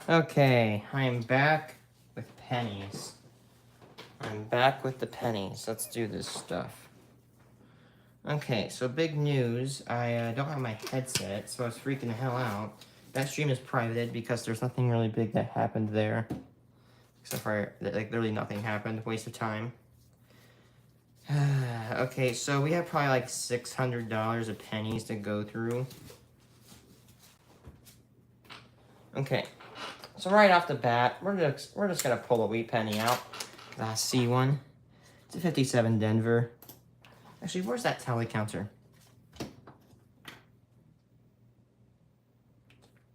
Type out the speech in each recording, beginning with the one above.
Okay, I am back with pennies. I'm back with the pennies. Let's do this stuff. Okay, so big news. I don't have my headset, so I was freaking the hell out. That stream is privated because there's nothing really big that happened there. Except for, like, literally nothing happened. Waste of time. Okay, so we have probably like $600 of pennies to go through. Okay, so right off the bat, we're just gonna pull a wheat penny out. I see one. It's a 57 Denver. Actually, where's that tally counter?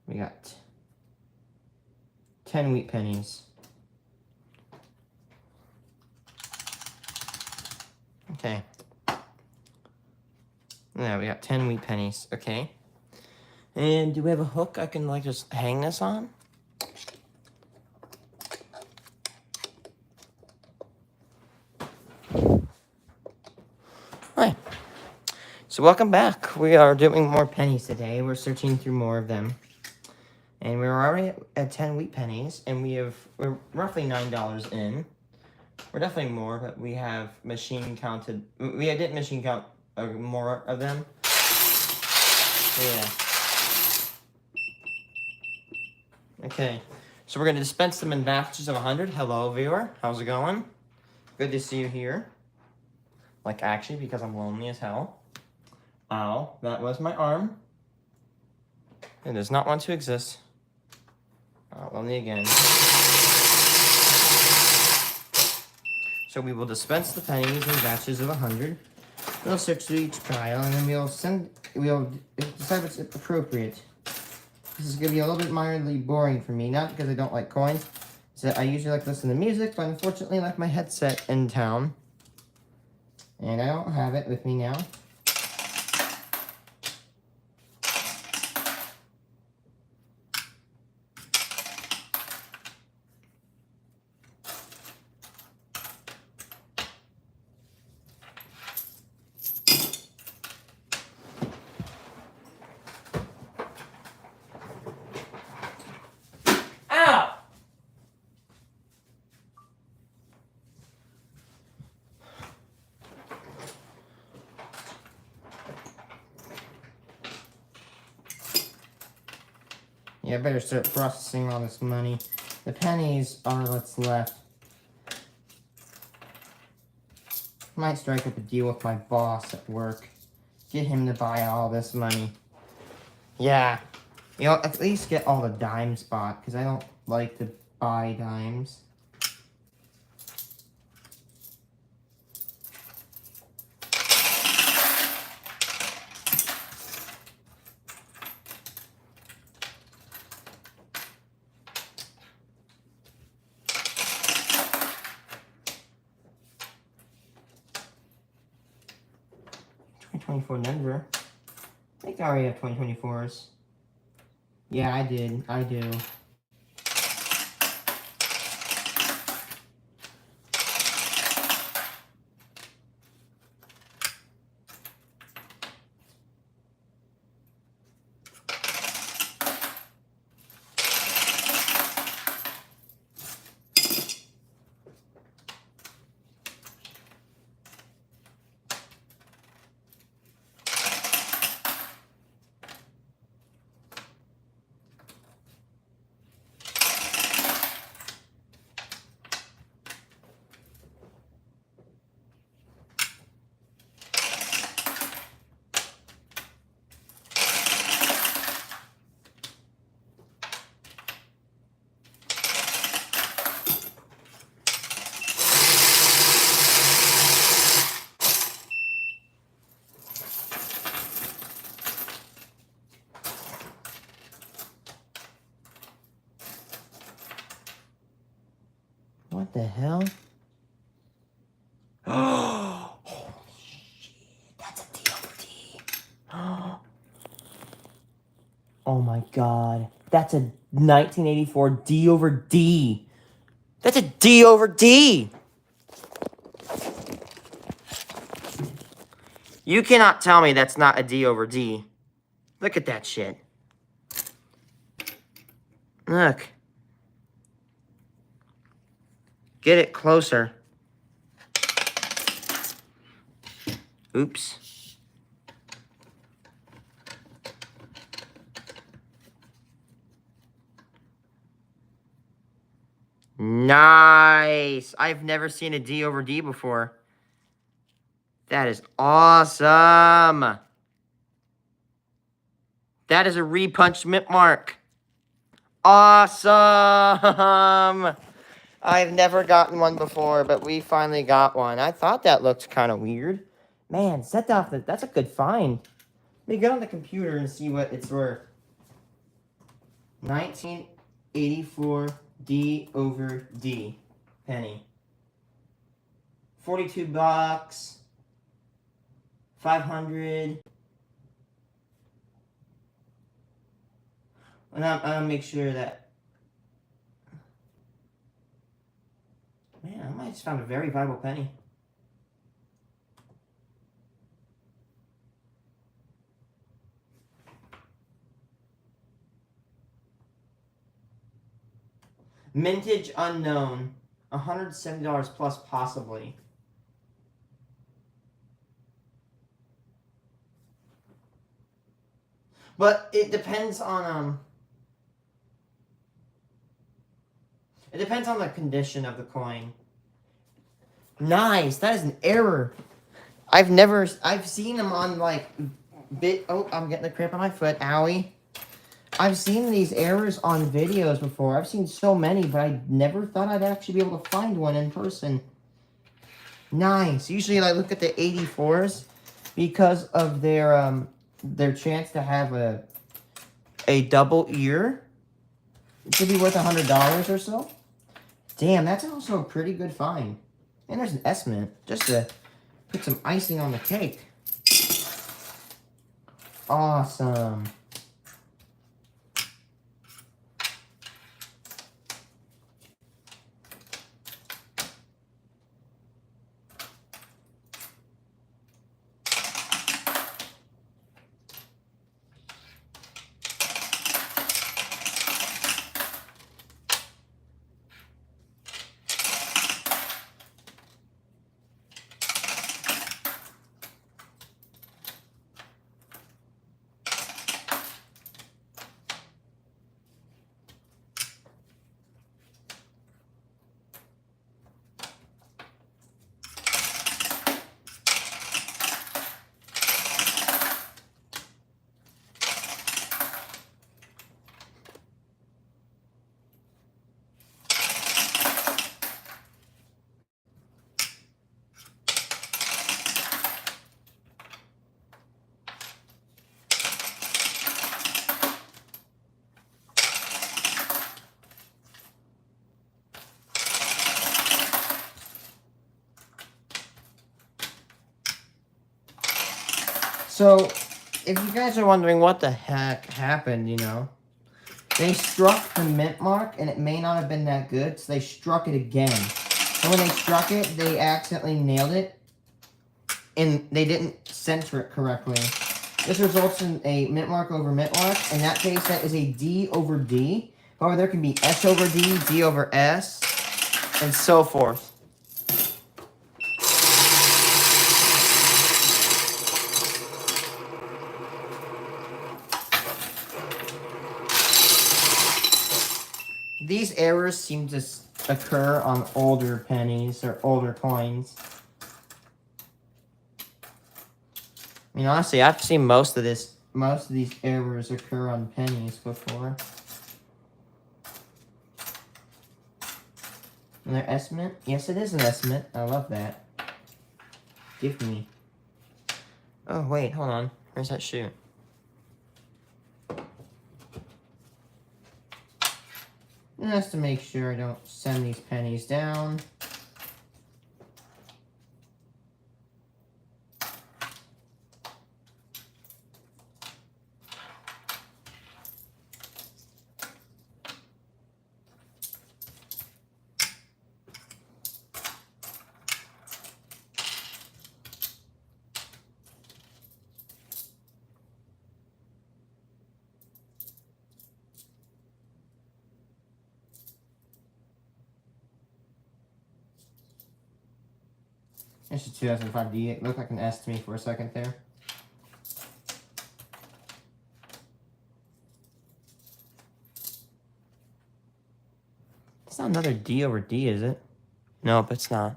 We got 10 wheat pennies. Okay. Yeah, we got 10 wheat pennies. Okay. And do we have a hook I can, like, just hang this on? Hi. So welcome back. We are doing more pennies today. We're searching through more of them. And we're already at 10 wheat pennies, and we're roughly $9 in. We're definitely more, but we have machine counted. We didn't machine count more of them. Yeah. Okay. So we're going to dispense them in batches of 100. Hello, viewer. How's it going? Good to see you here. Like, actually, because I'm lonely as hell. Ow, that was my arm. It does not want to exist. Lonely again. So we will dispense the pennies in batches of 100. We'll search through each pile, and then we'll decide what's appropriate. This is going to be a little bit mildly boring for me, not because I don't like coins. It's that I usually like to listen to music, but unfortunately I left my headset in town. And I don't have it with me now. Ow! Yeah, I better start processing all this money. The pennies are what's left. Might strike up a deal with my boss at work. Get him to buy all this money. Yeah. You know, at least get all the dime spot, because I don't like to buy dimes. $2024 Denver. I think I already have 2024s. Yeah, I did. I do. What the hell? Oh, shit. That's a D over D. Oh my god. That's a 1984 D over D. That's a D over D. You cannot tell me that's not a D over D. Look at that shit. Look. Get it closer. Oops. Nice. I've never seen a D over D before. That is awesome. That is a repunched mint mark. Awesome. I've never gotten one before, but we finally got one. I thought that looked kind of weird. Man, that's a good find. Let me get on the computer and see what it's worth. 1984 D over D penny. 42 bucks. 500. And I'm gonna make sure that. Man, I might just found a very valuable penny. Mintage unknown. $170 plus possibly. But it depends on it depends on the condition of the coin. Nice. That is an error. I've seen them on like oh, I'm getting the cramp on my foot. Owie. I've seen these errors on videos before. I've seen so many, but I never thought I'd actually be able to find one in person. Nice. Usually I look at the 84s because of their chance to have a double ear. It could be worth $100 or so. Damn, that's also a pretty good find. And there's an S-mint, just to put some icing on the cake. Awesome. So, if you guys are wondering what the heck happened, you know, they struck the mint mark, and it may not have been that good, so they struck it again. And when they struck it, they accidentally nailed it, and they didn't center it correctly. This results in a mint mark over mint mark. In that case, that is a D over D. However, there can be S over D, D over S, and so forth. These errors seem to occur on older pennies or older coins. I mean, honestly, I've seen most of these errors occur on pennies before. And they're S-mint? Yes, it is an S-mint. I love that. Give me. Oh, wait, hold on. Where's that shoe? Just to make sure I don't send these pennies down. This is 2005 D. It looked like an S to me for a second there. It's not another D over D, is it? Nope, it's not.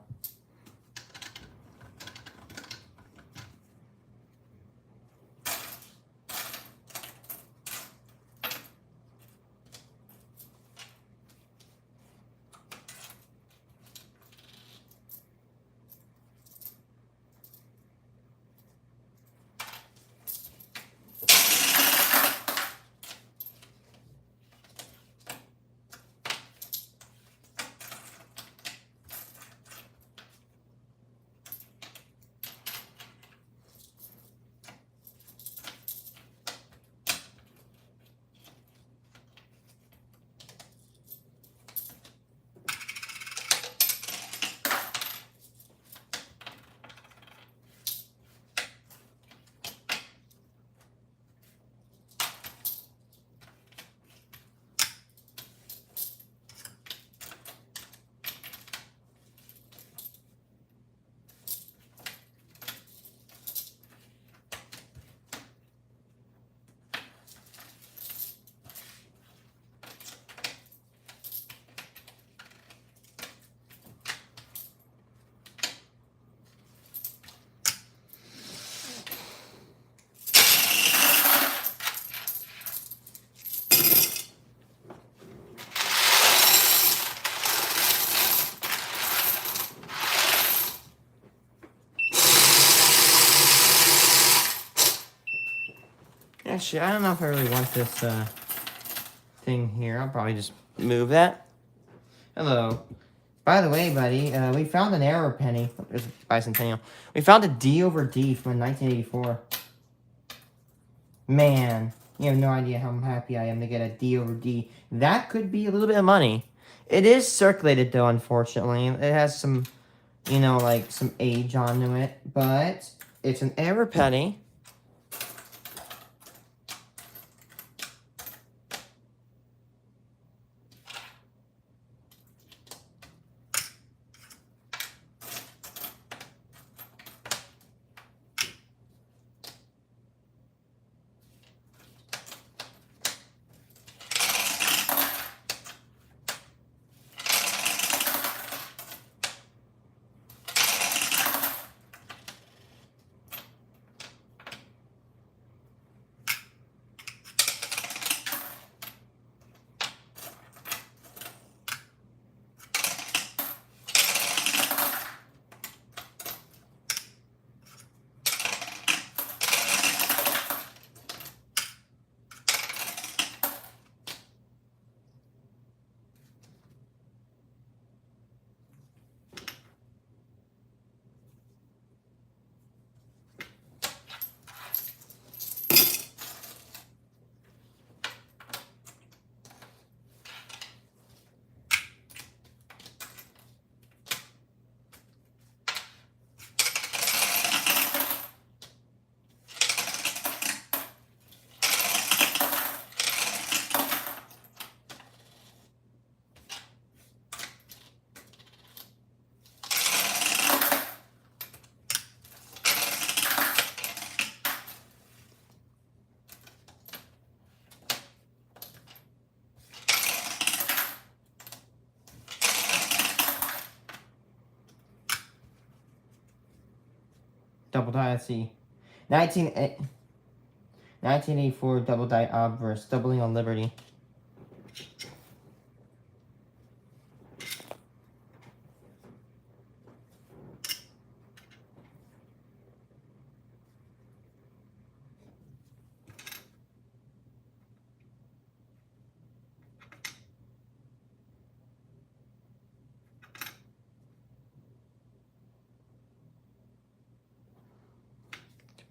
Actually, I don't know if I really want this thing here. I'll probably just move that. Hello. By the way, buddy, we found an error penny. There's bicentennial. We found a D over D from 1984. Man, you have no idea how happy I am to get a D over D. That could be a little bit of money. It is circulated, though, unfortunately. It has some, you know, like, some age onto it. But it's an error penny. Double die, let's see. 1984 double die obverse, doubling on Liberty.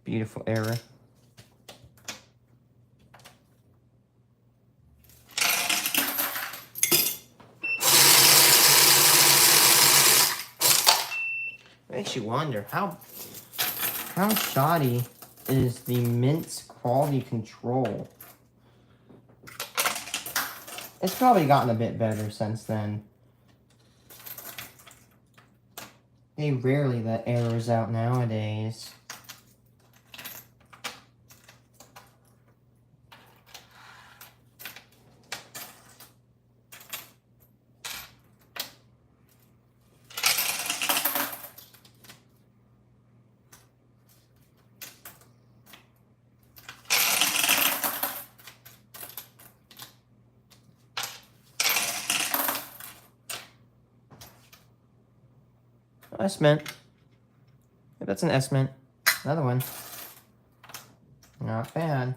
Beautiful error. Makes you wonder how shoddy is the Mint's quality control. It's probably gotten a bit better since then. They rarely let errors out nowadays. S-Mint. That's an S-Mint. Another one. Not bad.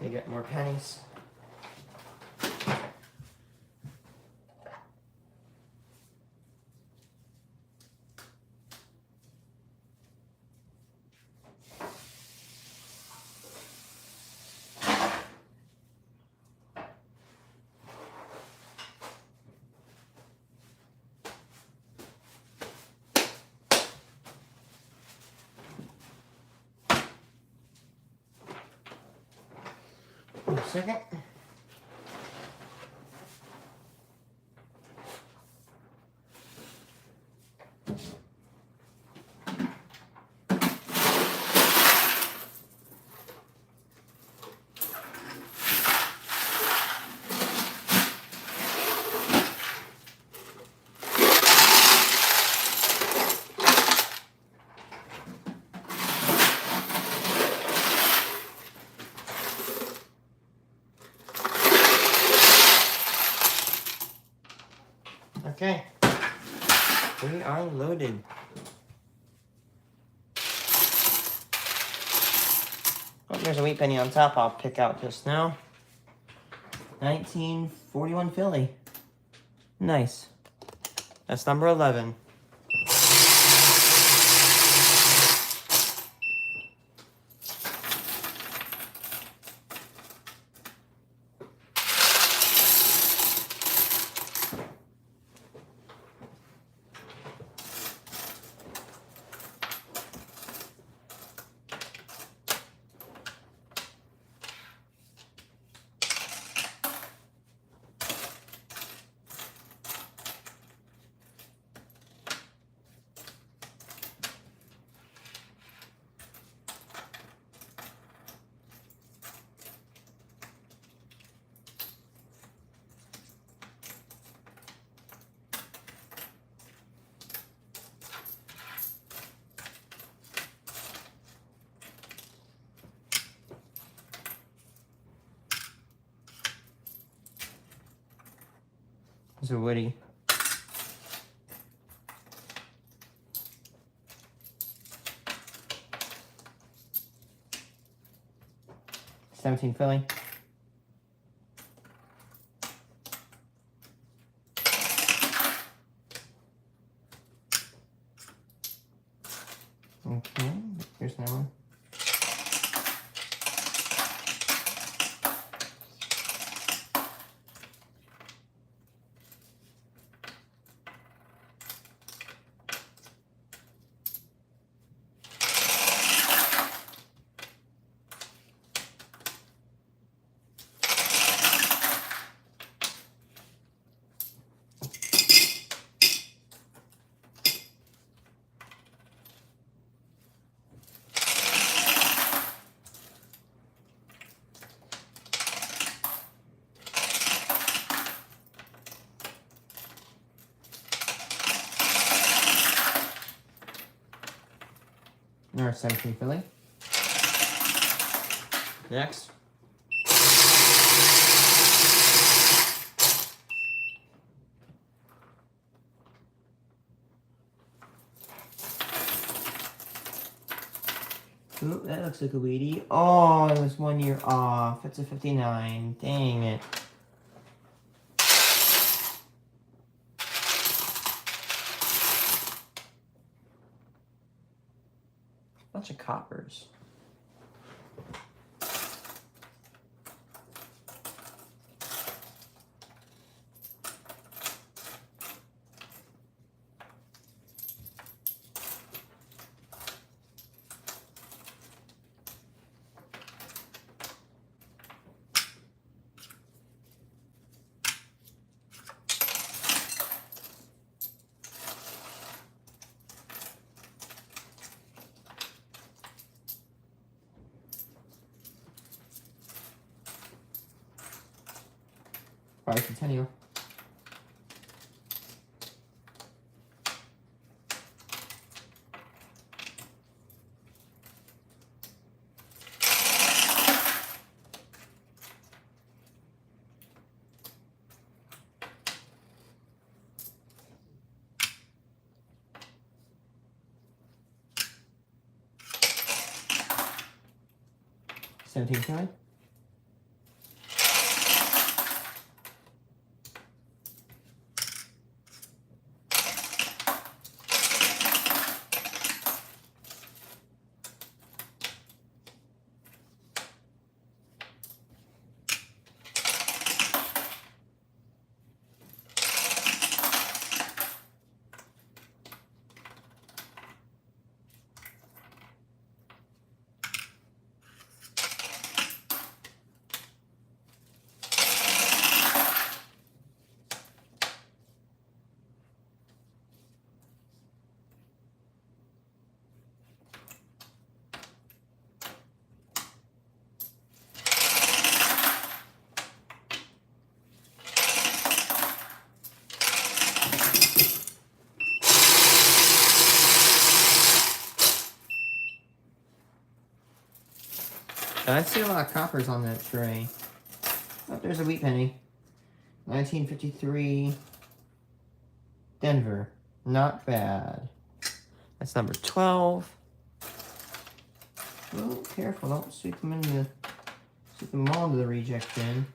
They get more pennies. Wait a second. Okay, we are loaded. Oh, there's a wheat penny on top I'll pick out just now. 1941 Philly. Nice. That's number 11. It's a Woody. $17 Philly. Okay, here's another one. Or 17 Philly. Next. Ooh, that looks like a weedy. Oh, it was 1 year off. It's a 59. Dang it. Bunch of coppers. Bicentennial. $17 Kelly. I see a lot of coppers on that tray. Oh, there's a wheat penny. 1953 Denver. Not bad. That's number 12. Oh, careful, don't sweep them all into the reject bin.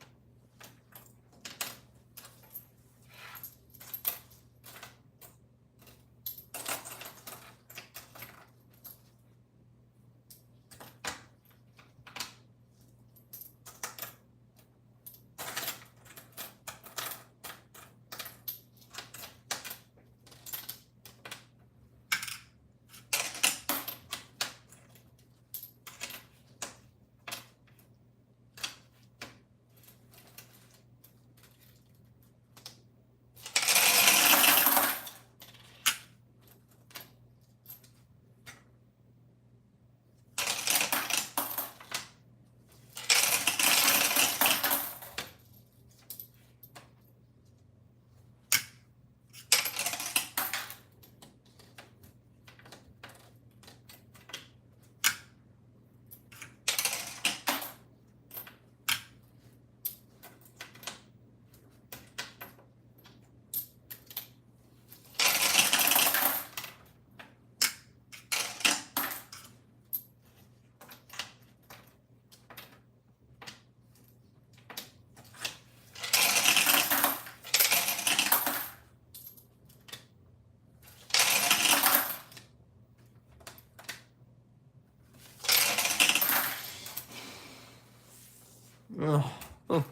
Oh. Oh.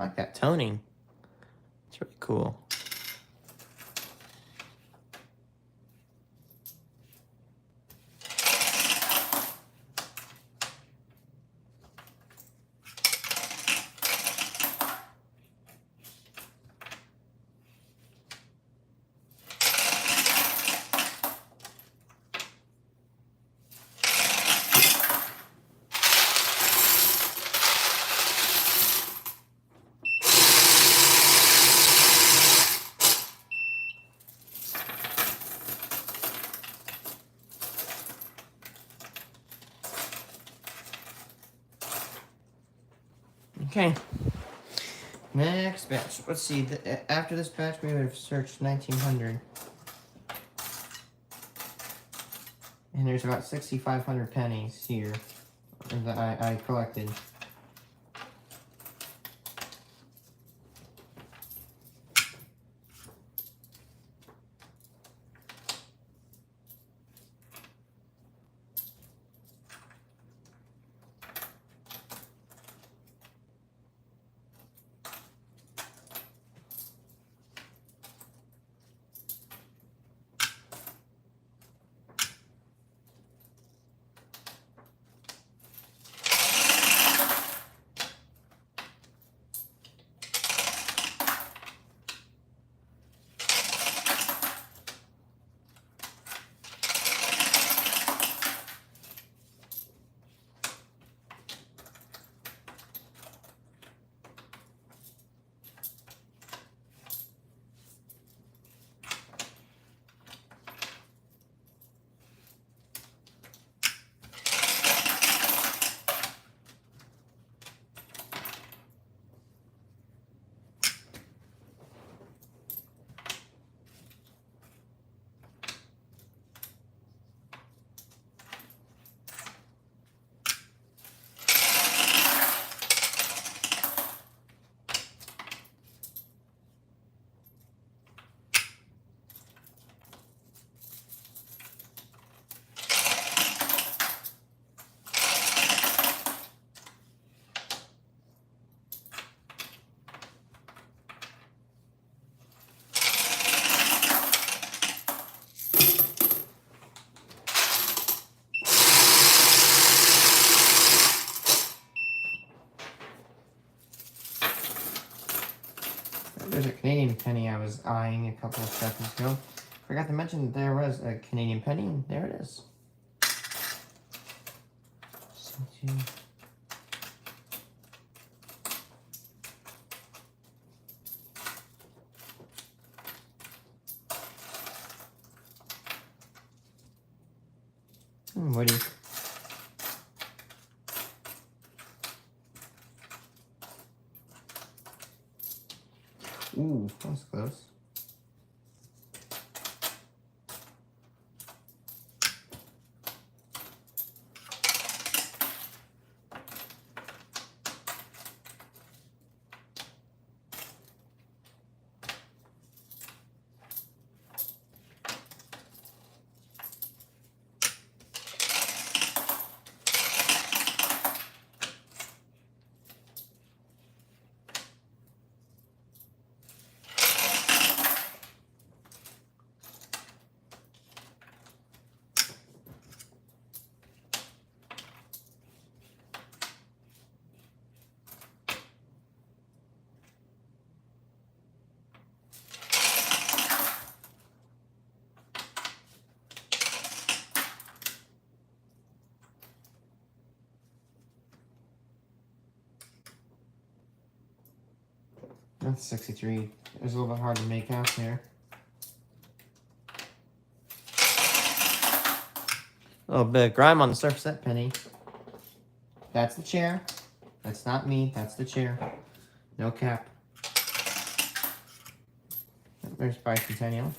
I like that toning. It's really cool. Okay. Next batch. Let's see. After this batch, we would have searched 1900. And there's about 6,500 pennies here that I collected. There's a Canadian penny I was eyeing a couple of seconds ago. Forgot to mention that there was a Canadian penny, and there it is. Woody. Ooh, that was close. That's 63. It was a little bit hard to make out there. A little bit of grime on the surface of that penny. That's the chair. That's not me. That's the chair. No cap. There's bicentennial.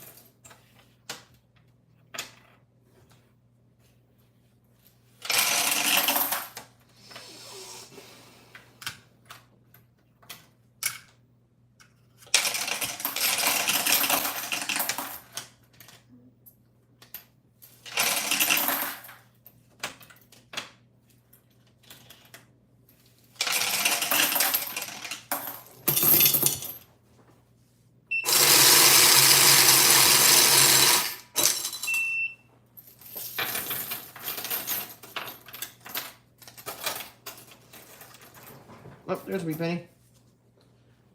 Oh, there's a wee penny.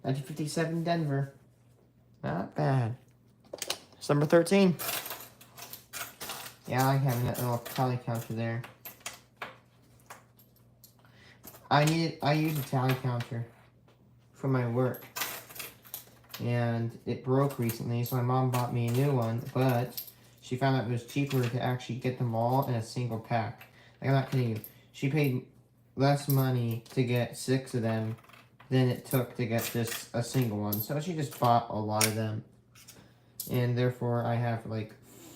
1957 Denver. Not bad. It's number 13. Yeah, I like having that little tally counter there. I use a tally counter for my work. And it broke recently, so my mom bought me a new one, but she found out it was cheaper to actually get them all in a single pack. Like, I'm not kidding you. She paid less money to get 6 of them than it took to get just a single one. So she just bought a lot of them. And therefore, I have like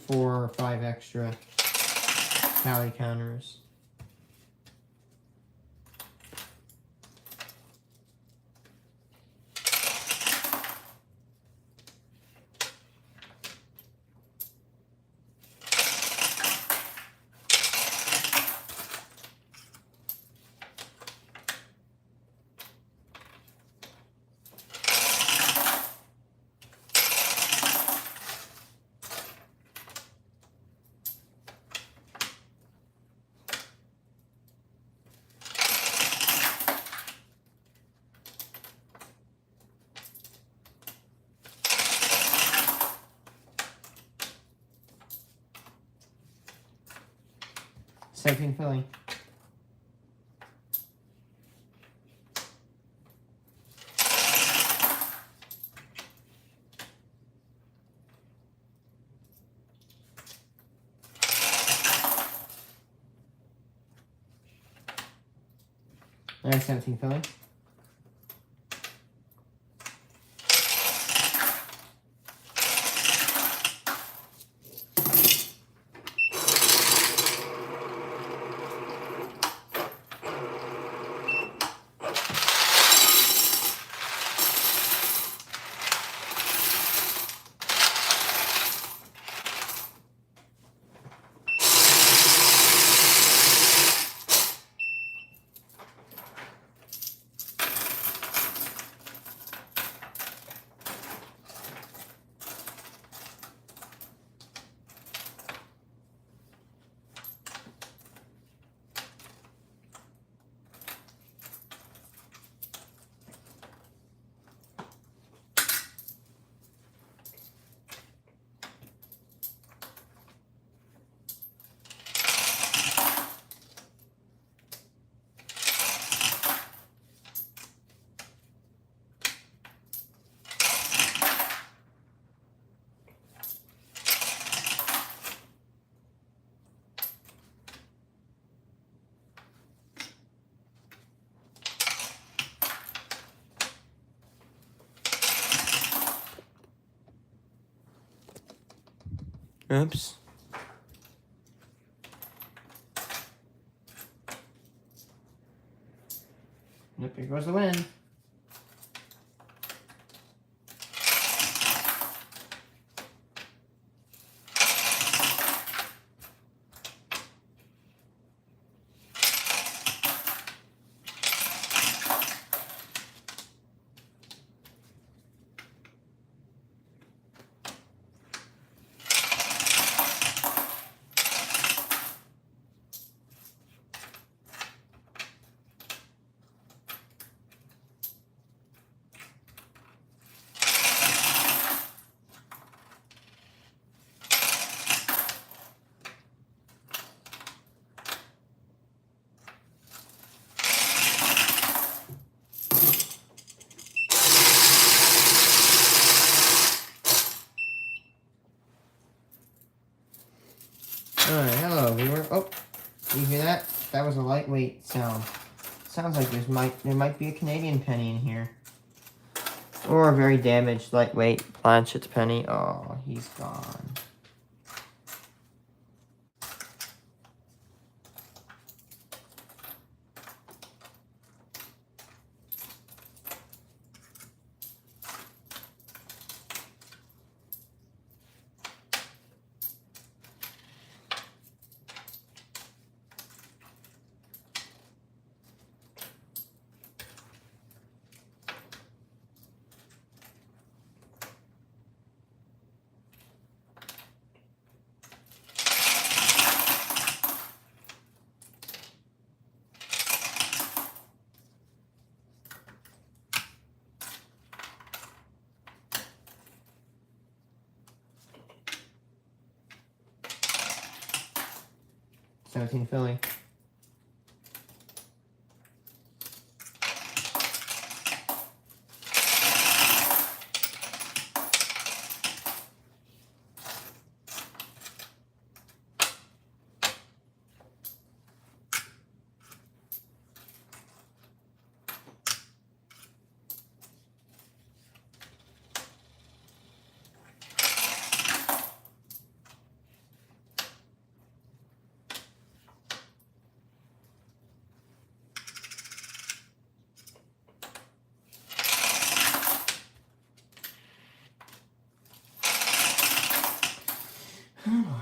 4 or 5 extra tally counters. Second filling. There's 17 filling. Oops. Yep, here goes the win. Alright, hello viewer. Oh, you hear that? That was a lightweight sound. Sounds like there might be a Canadian penny in here. Or a very damaged lightweight Blanchett's penny. Oh, he's gone. 17 Philly. Come on.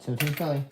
Something Philly.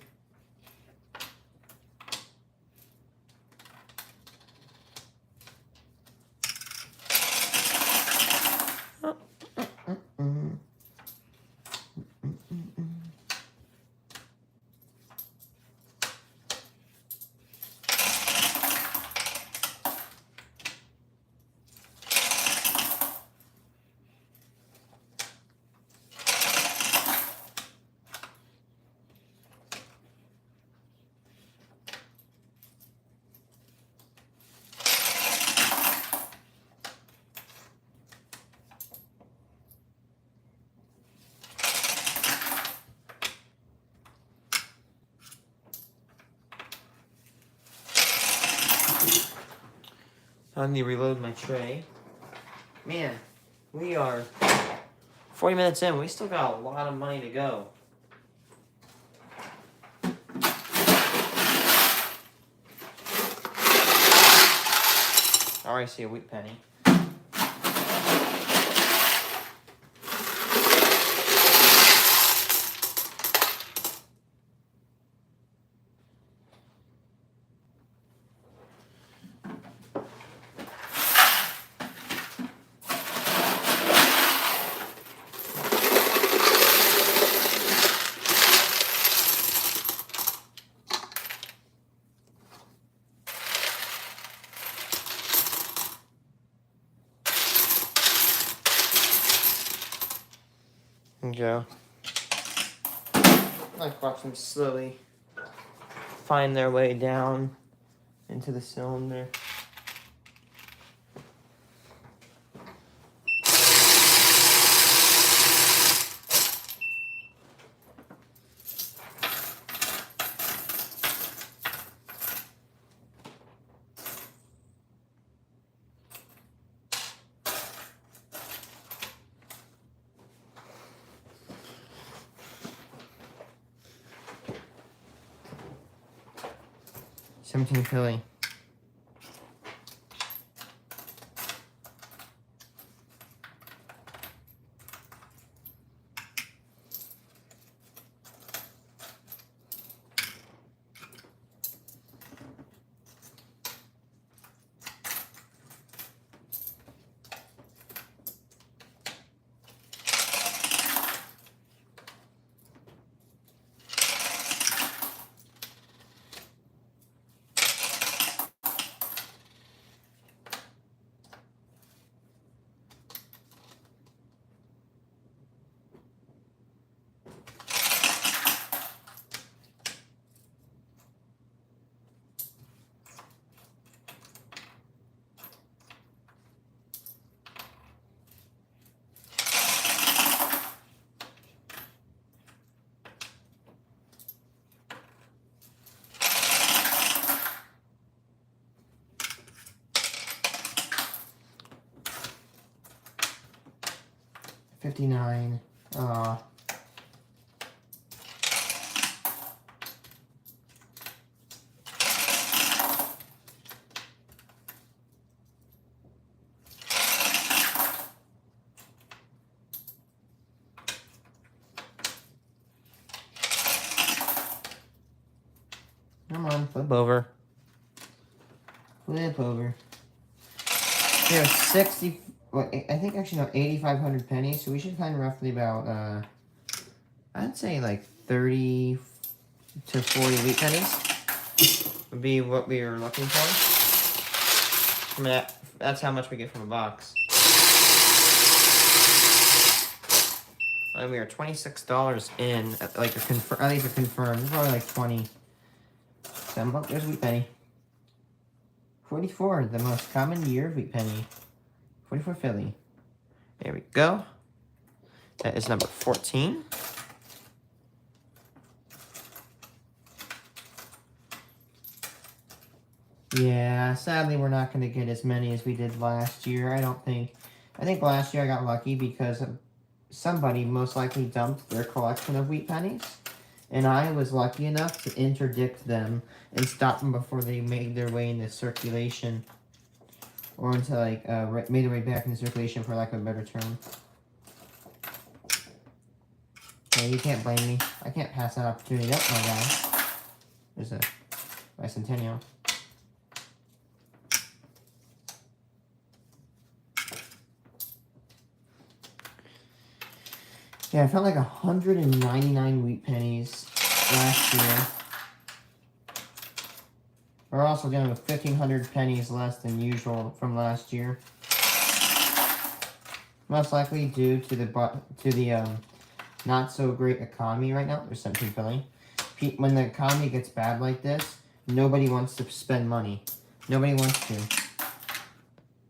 I need to reload my tray. Man, we are 40 minutes in. We still got a lot of money to go. I already see a wheat penny. Go. Like watch them slowly find their way down into the cylinder. Seventeen Philly. 59. Come on, flip over. Flip over. There's 60, well, I think actually no, 8,500 pennies, so we should find roughly about, I'd say like 30 to 40 wheat pennies would be what we were looking for. I mean, that's how much we get from a box. And we are $26 in, like at least a confirmed, probably like 20. So there's wheat penny. 44, the most common year of wheat penny. 44 Philly. There we go. That is number 14. Yeah, sadly we're not going to get as many as we did last year. I think last year I got lucky because somebody most likely dumped their collection of wheat pennies. And I was lucky enough to interdict them and stop them before they made their way into circulation. Or into, like, made their way back into circulation, for lack of a better term. Okay, you can't blame me. I can't pass that opportunity up, my guy. There's a bicentennial. Yeah, I found like 199 wheat pennies last year. We're also dealing with 1,500 pennies less than usual from last year. Most likely due to the not so great economy right now. There's something filling. When the economy gets bad like this, nobody wants to spend money. Nobody wants to.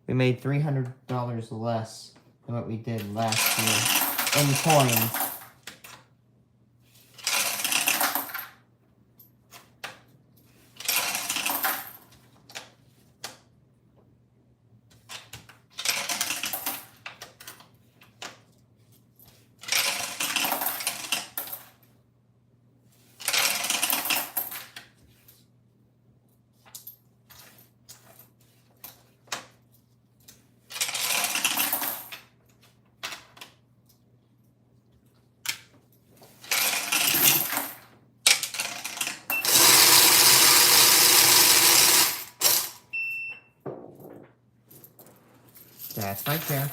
We made $300 less than what we did last year. In coins. That's my chair.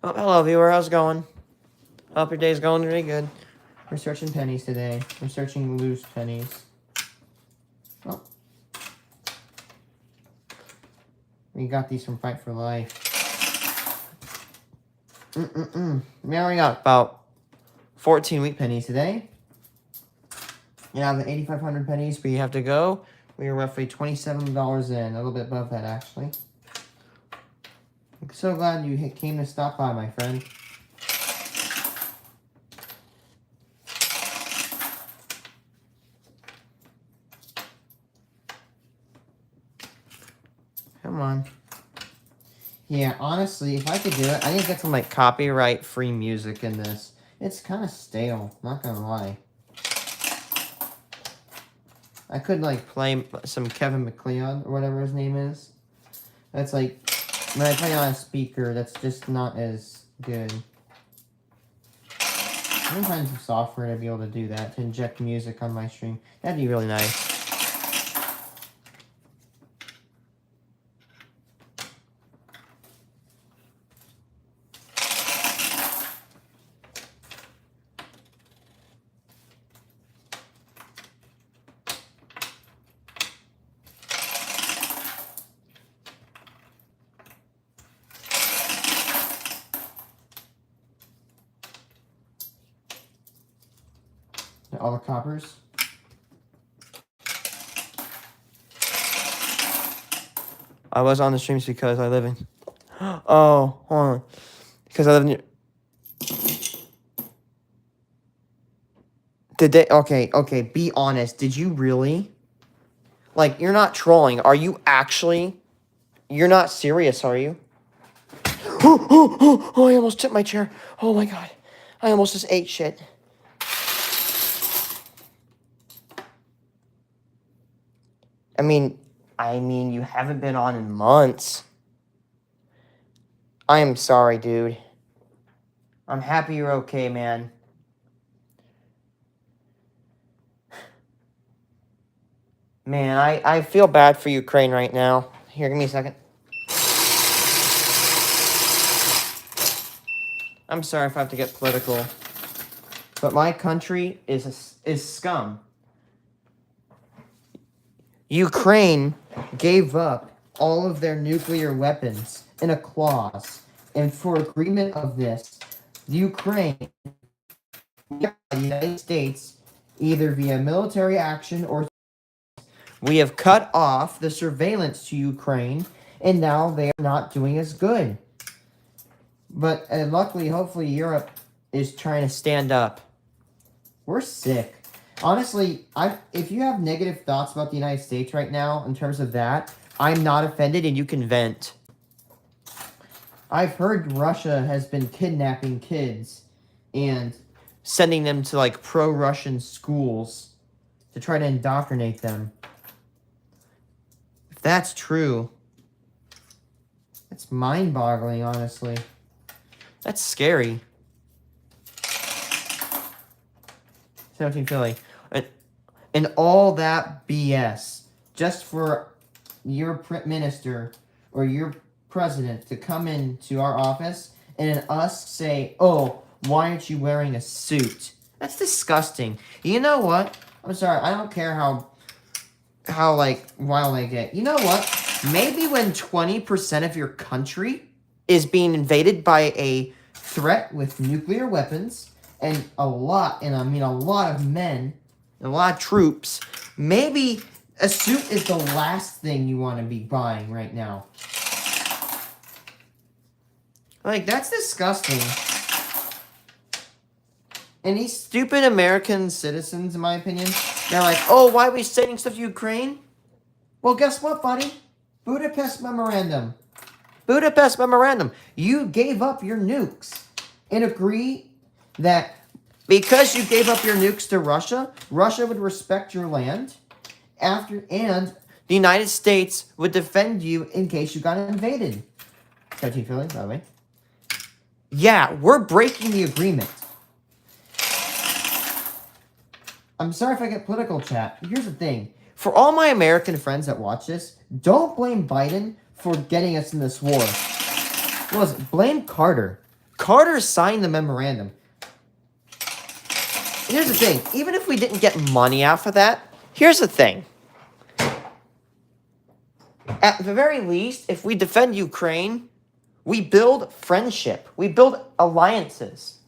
Oh, hello, viewer. How's it going? Hope your day's going really good. We're searching pennies today. We're searching loose pennies. Oh. We got these from Fight for Life. We only got about 14 wheat pennies today. And out of the 8,500 pennies we have to go, we are roughly $27 in. A little bit above that, actually. I'm so glad you came to stop by, my friend. Come on. Yeah, honestly, if I could do it, I need to get some, like, copyright-free music in this. It's kind of stale, not gonna lie. I could, like, play some Kevin MacLeod, or whatever his name is. That's, like, when I play on a speaker, that's just not as good. I'm gonna find some software to be able to do that, to inject music on my stream. That'd be really nice. all the coppers. I was on the streams because I live in... Oh, hold on. Because I live in... Did they... Okay, be honest. Did you really? Like, you're not trolling. Are you actually... You're not serious, are you? Oh, I almost tipped my chair. Oh my god. I almost just ate shit. I mean, you haven't been on in months. I am sorry, dude. I'm happy you're okay, man. Man, I feel bad for Ukraine right now. Here, give me a second. I'm sorry if I have to get political. But my country is scum. Ukraine gave up all of their nuclear weapons in a clause. And for agreement of this, Ukraine, the United States, either via military action or we have cut off the surveillance to Ukraine, and now they are not doing as good. But luckily, hopefully, Europe is trying to stand up. We're sick. Honestly, if you have negative thoughts about the United States right now, in terms of that, I'm not offended and you can vent. I've heard Russia has been kidnapping kids and sending them to, like, pro-Russian schools to try to indoctrinate them. If that's true, that's mind-boggling, honestly. That's scary. 17 Philly. And all that BS just for your minister or your president to come into our office and us say, oh, why aren't you wearing a suit? That's disgusting. You know what? I'm sorry. I don't care how like wild I get. You know what? Maybe when 20% of your country is being invaded by a threat with nuclear weapons and a lot of men, a lot of troops, maybe a suit is the last thing you want to be buying right now. Like, that's disgusting. And these stupid American citizens, in my opinion, they're like, oh, why are we sending stuff to Ukraine? Well, guess what, buddy? Budapest Memorandum. Budapest Memorandum. You gave up your nukes and agree that because you gave up your nukes to Russia, Russia would respect your land and the United States would defend you in case you got invaded. 13 Philly, by the way. Yeah, we're breaking the agreement. I'm sorry if I get political, chat. Here's the thing. For all my American friends that watch this, don't blame Biden for getting us in this war. Listen, blame Carter. Carter signed the memorandum. Here's the thing. Even if we didn't get money out of that, here's the thing. At the very least, if we defend Ukraine, we build friendship. We build alliances.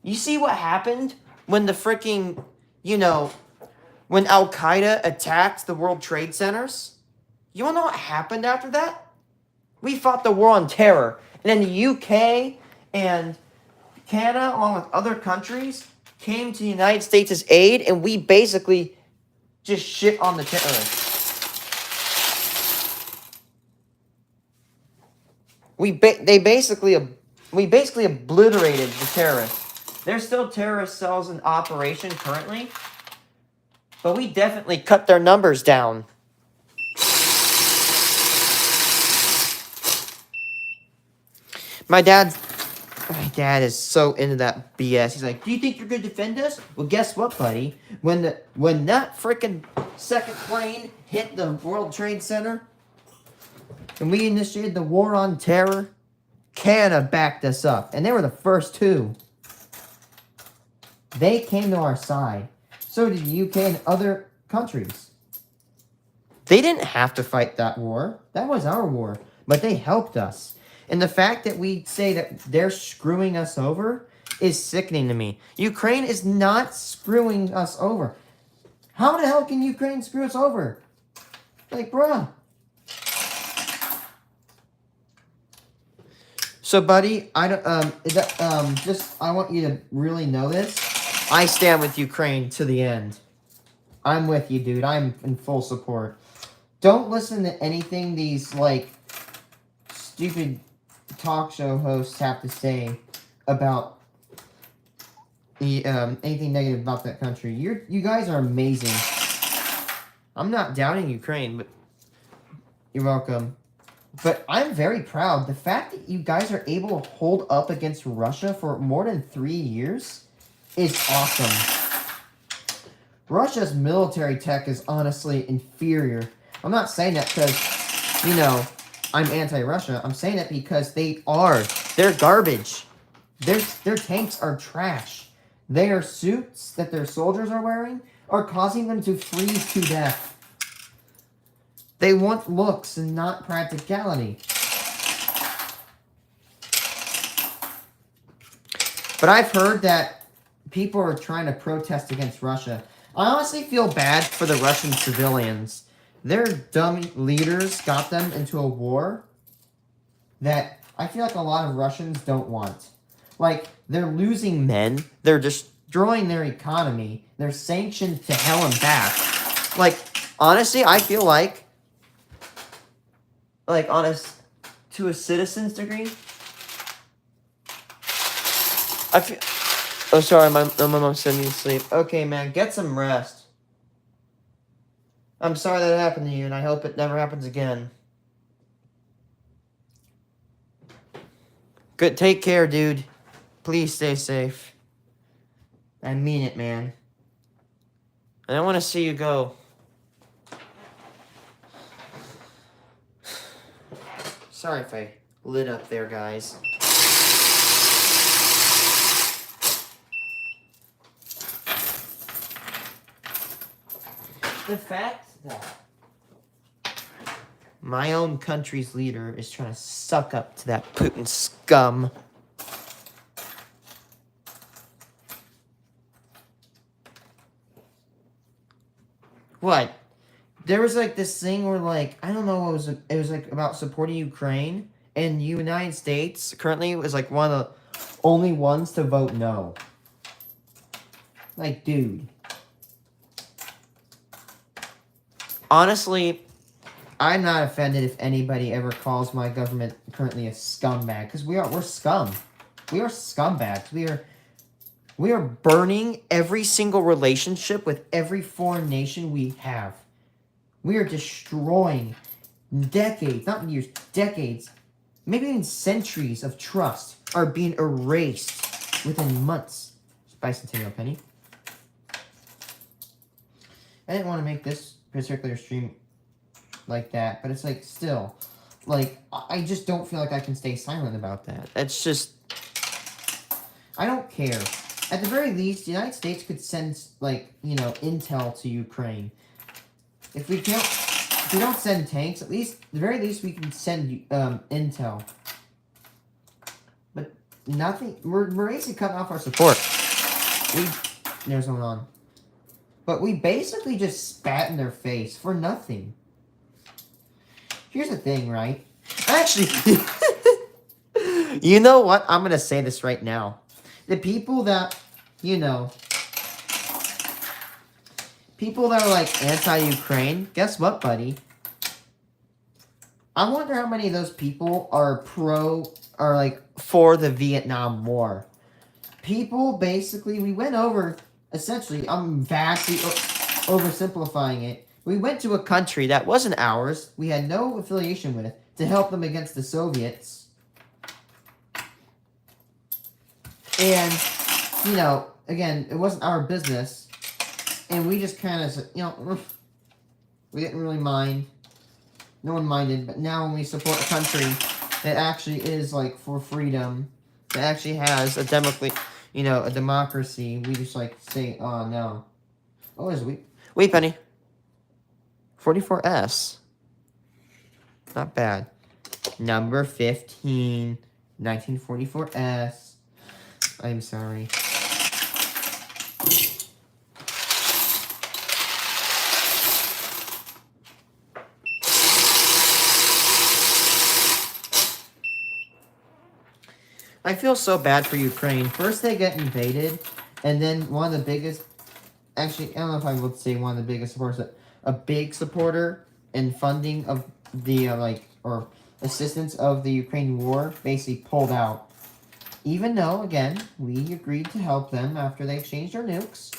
You see what happened when the freaking, when Al-Qaeda attacked the World Trade Centers? You want to know what happened after that? We fought the war on terror. And then the UK and Canada, along with other countries, came to the United States' aid, and we basically just shit on the terrorists. We basically obliterated the terrorists. There's still terrorist cells in operation currently, but we definitely cut their numbers down. My dad is so into that BS. He's like, do you think you're going to defend us? Well, guess what, buddy? When that freaking second plane hit the World Trade Center and we initiated the war on terror, Canada backed us up. And they were the first two. They came to our side. So did the UK and other countries. They didn't have to fight that war. That was our war. But they helped us. And the fact that we say that they're screwing us over, is sickening to me. Ukraine is not screwing us over. How the hell can Ukraine screw us over? Like, bruh. So, buddy, I want you to really know this. I stand with Ukraine to the end. I'm with you, dude. I'm in full support. Don't listen to anything these, like, stupid talk show hosts have to say about the anything negative about that country. You guys are amazing. I'm not doubting Ukraine, but you're welcome. But I'm very proud. The fact that you guys are able to hold up against Russia for more than 3 years is awesome. Russia's military tech is honestly inferior. I'm not saying that because, you know, I'm anti-Russia. I'm saying that because they're garbage. Their tanks are trash. Their suits that their soldiers are wearing are causing them to freeze to death. They want looks and not practicality. But I've heard that people are trying to protest against Russia. I honestly feel bad for the Russian civilians. Their dumb leaders got them into a war that I feel like a lot of Russians don't want. Like, they're losing men. They're destroying their economy. They're sanctioned to hell and back. Like, honestly, I feel like to a citizen's degree, I feel... Oh, sorry, my mom's sending me to sleep. Okay, man, get some rest. I'm sorry that happened to you, and I hope it never happens again. Good, take care, dude. Please stay safe. I mean it, man. I don't want to see you go. Sorry if I lit up there, guys. The fact that my own country's leader is trying to suck up to that Putin scum. What? There was like this thing where like, I don't know what it was like about supporting Ukraine, and the United States currently was like one of the only ones to vote no. Like, dude. Honestly, I'm not offended if anybody ever calls my government currently a scumbag, because we're scum. We are scumbags. We are burning every single relationship with every foreign nation we have. We are destroying decades, not years, decades, maybe even centuries of trust are being erased within months. Bicentennial Penny. I didn't want to make this particular stream like that, but it's like still, like, I just don't feel like I can stay silent about that. It's just, I don't care. At the very least, the United States could send, like, you know, intel to Ukraine. If we don't send tanks, at the very least, we can send intel. But nothing. We're basically cutting off our support. There's one on. But we basically just spat in their face for nothing. Here's the thing, right? Actually, you know what? I'm gonna say this right now. The people that, you know, people that are like anti-Ukraine, guess what, buddy? I wonder how many of those people are like for the Vietnam War. People basically, we went over, essentially, I'm vastly oversimplifying it. We went to a country that wasn't ours, we had no affiliation with, to help them against the Soviets. And, you know, again, it wasn't our business. And we just kind of, you know, we didn't really mind. No one minded. But now when we support a country that actually is, like, for freedom, that actually has a democracy, we just, like, say, oh, no. Oh, is we? Wait, Penny. 44S. Not bad. Number 15. 1944S. I'm sorry. I feel so bad for Ukraine. First they get invaded, and then one of the biggest, actually, I don't know if I would say one of the biggest supporters, but a big supporter and funding of the, or assistance of the Ukraine war basically pulled out. Even though, again, we agreed to help them after they exchanged our nukes.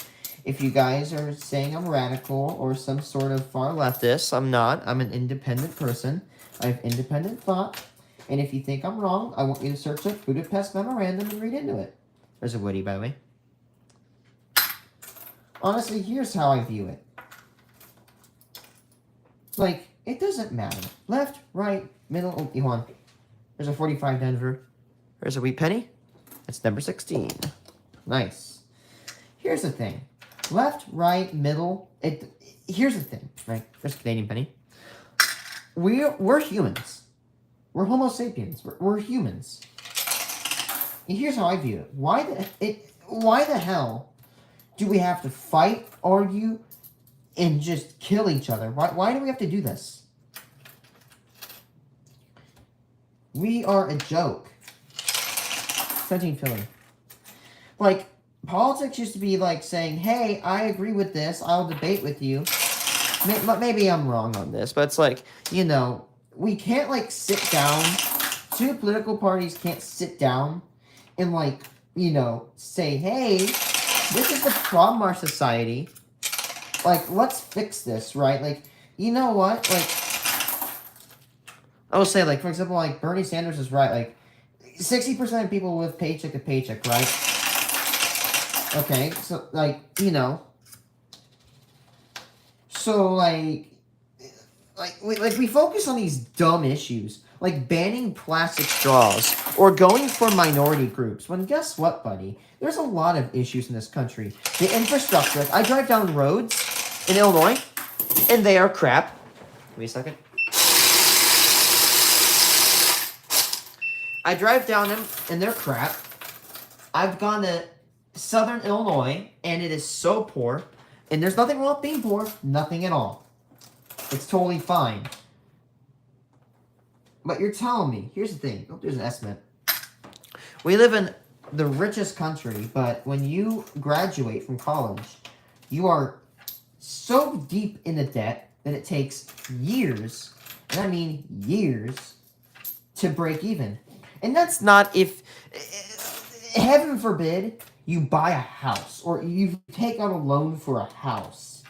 If you guys are saying I'm radical or some sort of far leftist, I'm not. I'm an independent person. I have independent thought. And if you think I'm wrong, I want you to search up Budapest Memorandum and read into it. There's a Woody, by the way. Honestly, here's how I view it. Like, it doesn't matter. Left, right, middle. Oh, Iwan. There's a 45 Denver. There's a wheat penny. That's number 16. Nice. Here's the thing. Left, right, middle. Here's the thing, right? There's a Canadian penny. We're humans. We're Homo sapiens. We're humans. And here's how I view it. Why the hell do we have to fight, argue, and just kill each other? Why do we have to do this? We are a joke. 17 Philly. Like, politics used to be like saying, hey, I agree with this. I'll debate with you. Maybe I'm wrong on this, but it's like, you know, we can't, like, sit down. Two political parties can't sit down and, like, you know, say, hey, this is the problem of our society. Like, let's fix this, right? Like, you know what? Like, I will say, like, for example, like, Bernie Sanders is right. Like, 60% of people live paycheck to paycheck, right? Okay, so, like, you know. So, like we focus on these dumb issues, like banning plastic straws or going for minority groups, when guess what, buddy? There's a lot of issues in this country. The infrastructure, like, I drive down roads in Illinois, and they are crap. Give me a second. I drive down them, and they're crap. I've gone to southern Illinois, and it is so poor, and there's nothing wrong with being poor, nothing at all. It's totally fine. But you're telling me, here's the thing. Oh, there's an estimate. We live in the richest country, but when you graduate from college, you are so deep into debt that it takes years, and I mean years, to break even. And that's not if, heaven forbid, you buy a house, or you take out a loan for a house,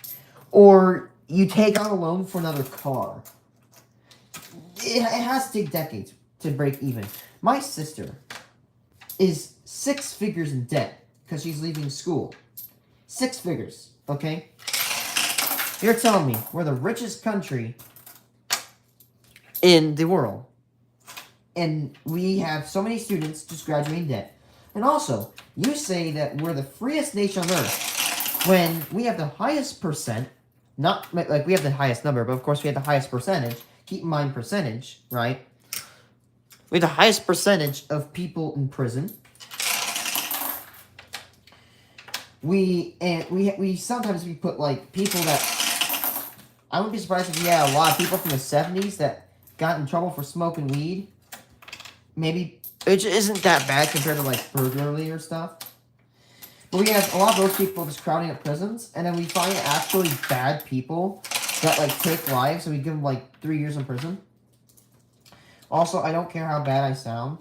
or you take out a loan for another car. It has to take decades to break even. My sister is 6 figures in debt because she's leaving school. 6 figures, okay? You're telling me we're the richest country in the world, and we have so many students just graduating debt. And also, you say that we're the freest nation on earth when we have the highest percent. Not, like, we have the highest number, but of course we have the highest percentage. Keep in mind percentage, right? We have the highest percentage of people in prison. We sometimes put, like, people that... I wouldn't be surprised if we had a lot of people from the 70s that got in trouble for smoking weed. Maybe it isn't that bad compared to, like, burglary or stuff. But we have a lot of those people just crowding up prisons, and then we find actually bad people that, like, take lives, and we give them, like, 3 years in prison. Also, I don't care how bad I sound,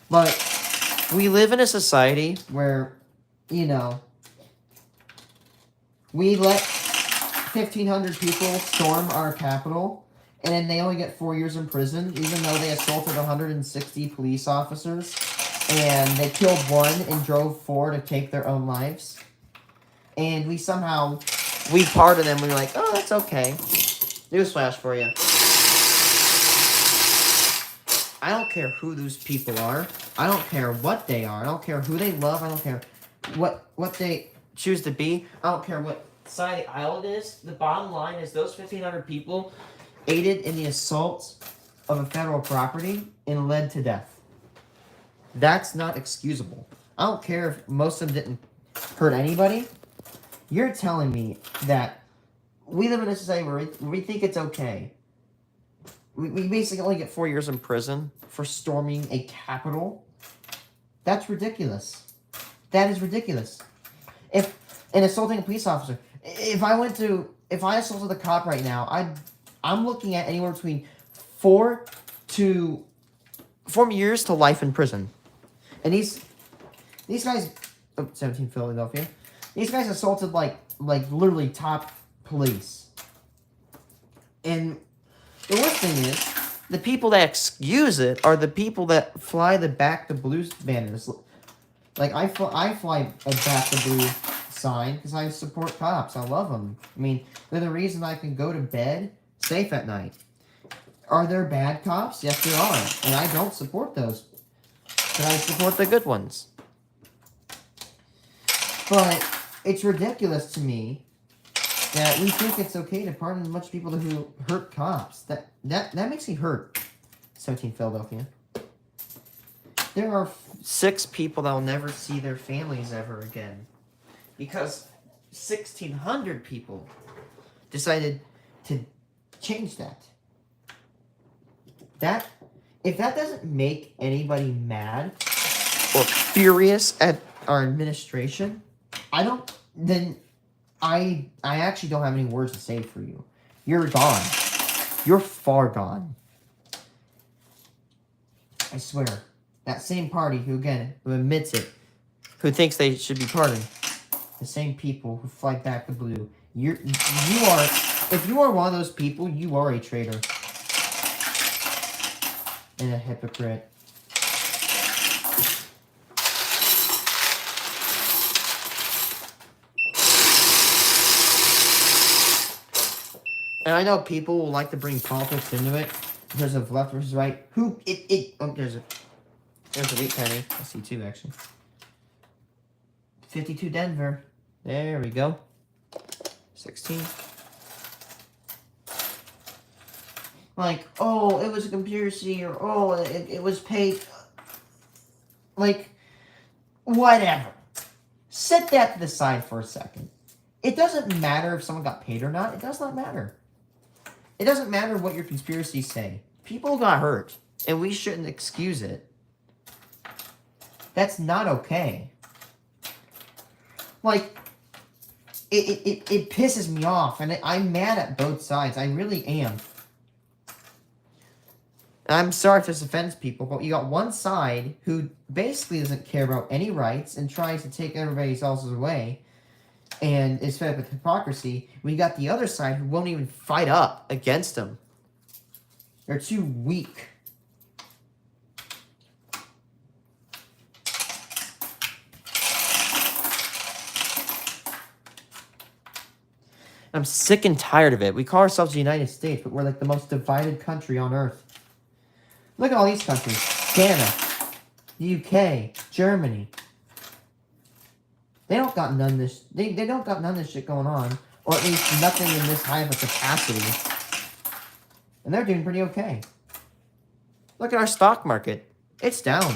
but we live in a society where, you know, we let 1,500 people storm our Capitol, and then they only get 4 years in prison, even though they assaulted 160 police officers. And they killed 1 and drove 4 to take their own lives. And we pardoned them. We were like, oh, that's okay. Newsflash for you. I don't care who those people are. I don't care what they are. I don't care who they love. I don't care what they choose to be. I don't care what side of the aisle it is. The bottom line is those 1,500 people aided in the assault of a federal property and led to death. That's not excusable. I don't care if most of them didn't hurt anybody. You're telling me that we live in a society where we think it's okay. We basically only get 4 years in prison for storming a capitol. That's ridiculous. That is ridiculous. If and assaulting a police officer, if I assaulted a cop right now, I'm looking at anywhere between 4 years to life in prison. And these guys, 17 Philadelphia, these guys assaulted like literally top police. And the worst thing is, the people that excuse it are the people that fly the Back the Blue banners. Like, I fly a Back the Blue sign because I support cops. I love them. I mean, they're the reason I can go to bed safe at night. Are there bad cops? Yes, there are. And I don't support those. But I support the good ones. But it's ridiculous to me that we think it's okay to pardon a bunch of people who hurt cops. That makes me hurt. 17 Philadelphia. There are 6 people that will never see their families ever again. Because 1,600 people decided to change that. If that doesn't make anybody mad or furious at our administration, I actually don't have any words to say for you. You're gone. You're far gone. I swear. That same party who admits it, who thinks they should be pardoned, the same people who fight back the blue. If you are one of those people, you are a traitor. And a hypocrite. And I know people will like to bring politics into it because of left versus right. There's a wheat penny. I see 2 actually. 52 Denver. There we go. 16. Like, oh, it was a conspiracy, or oh, it was paid. Like, whatever. Set that to the side for a second. It doesn't matter if someone got paid or not. It does not matter. It doesn't matter what your conspiracies say. People got hurt, and we shouldn't excuse it. That's not okay. Like, it pisses me off, and I'm mad at both sides. I really am. I'm sorry if this offends people, but you got one side who basically doesn't care about any rights and tries to take everybody else's away and is fed up with hypocrisy. We got the other side who won't even fight up against them. They're too weak. I'm sick and tired of it. We call ourselves the United States, but we're like the most divided country on earth. Look at all these countries. Canada, the UK, Germany. They don't got none of this. They don't got none of this shit going on, or at least nothing in this high of a capacity. And they're doing pretty okay. Look at our stock market. It's down.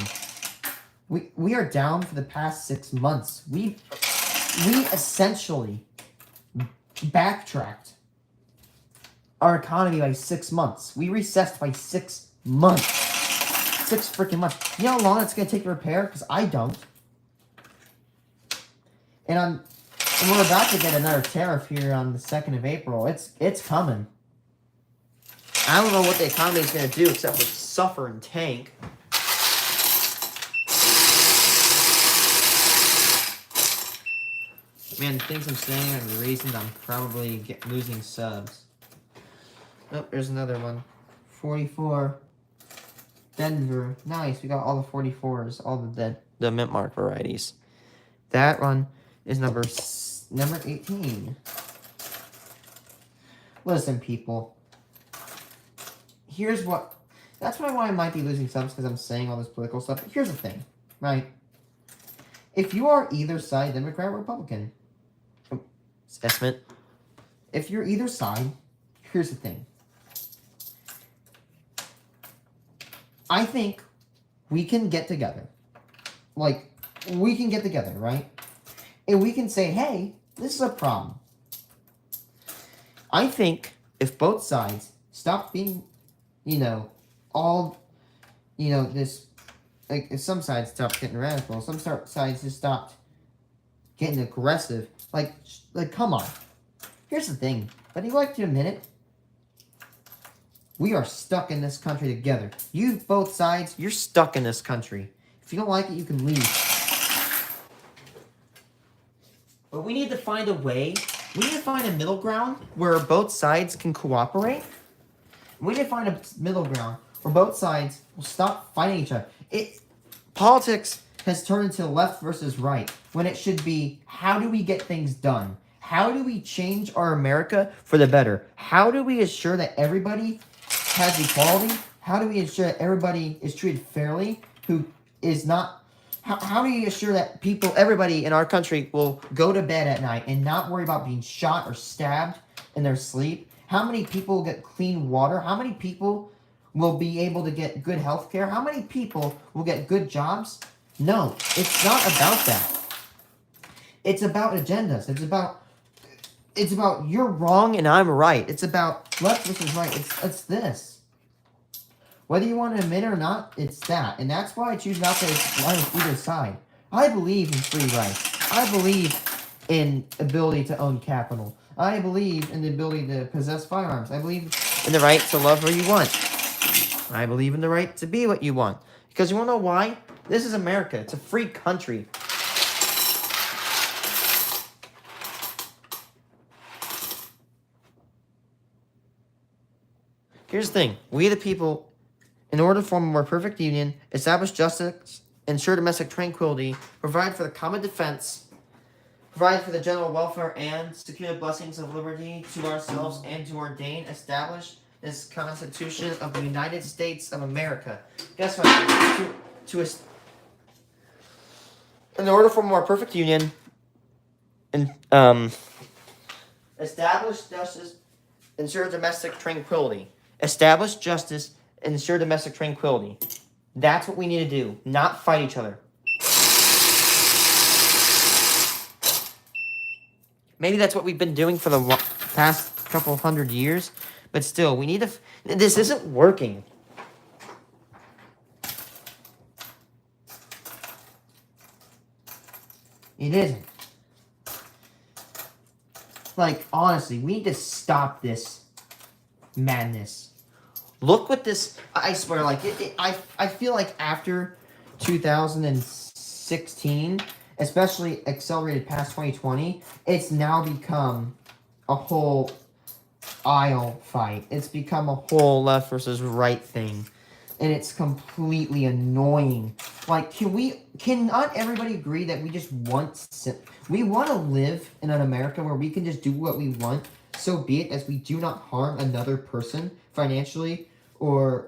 We are down for the past 6 months. We essentially backtracked our economy by 6 months. We recessed by 6 months. 6 freaking months. You know how long it's going to take to repair? Because I don't. And we're about to get another tariff here on the 2nd of April. It's coming. I don't know what the economy is going to do except for suffer and tank. Man, the things I'm saying are the reasons I'm probably losing subs. Oh, there's another one. 44. Denver. Nice. We got all the 44s. All the mint mark varieties. That one is number 18. Listen, people. Here's what... That's why I might be losing subs, because I'm saying all this political stuff. But here's the thing, right? If you are either side, Democrat or Republican... Estimate. If you're either side, here's the thing. I think we can get together like, we can get together, right? And we can say, hey, this is a problem. I think if both sides stop being, all, this, like, if some sides stop getting radical, some sides just stopped getting aggressive, like, come on. Here's the thing, whether you like to admit it, we are stuck in this country together. You, both sides, you're stuck in this country. If you don't like it, you can leave. But we need to find a way. We need to find a middle ground where both sides can cooperate. We need to find a middle ground where both sides will stop fighting each other. Politics has turned into left versus right, when it should be, how do we get things done? How do we change our America for the better? How do we ensure that everybody has equality? How do we ensure that everybody is treated fairly who is not... How do you assure that everybody in our country will go to bed at night and not worry about being shot or stabbed in their sleep? How many people will get clean water? How many people will be able to get good health care? How many people will get good jobs? No, it's not about that. It's about agendas. It's about you're wrong and I'm right. It's about left versus right. It's this. Whether you want to admit it or not, it's that. And that's why I choose not to line with either side. I believe in free rights. I believe in ability to own capital. I believe in the ability to possess firearms. I believe in the right to love who you want. I believe in the right to be what you want. Because you want to know why? This is America. It's a free country. Here's the thing. We the people... in order to form a more perfect union, establish justice, ensure domestic tranquility, provide for the common defense, provide for the general welfare, and secure the blessings of liberty to ourselves and to ordain, establish this Constitution of the United States of America. Guess what? In order to form a more perfect union, establish justice, ensure domestic tranquility. Establish justice, ensure domestic tranquility. That's what we need to do, not fight each other. Maybe that's what we've been doing for the past couple hundred years, but still, we need to... This isn't working. It isn't. Like, honestly, we need to stop this madness. Look what this... I swear, like, I feel like after 2016, especially accelerated past 2020, it's now become a whole aisle fight. It's become a whole left versus right thing. And it's completely annoying. Like, can not everybody agree that we just want... We want to live in an America where we can just do what we want, so be it, as we do not harm another person financially or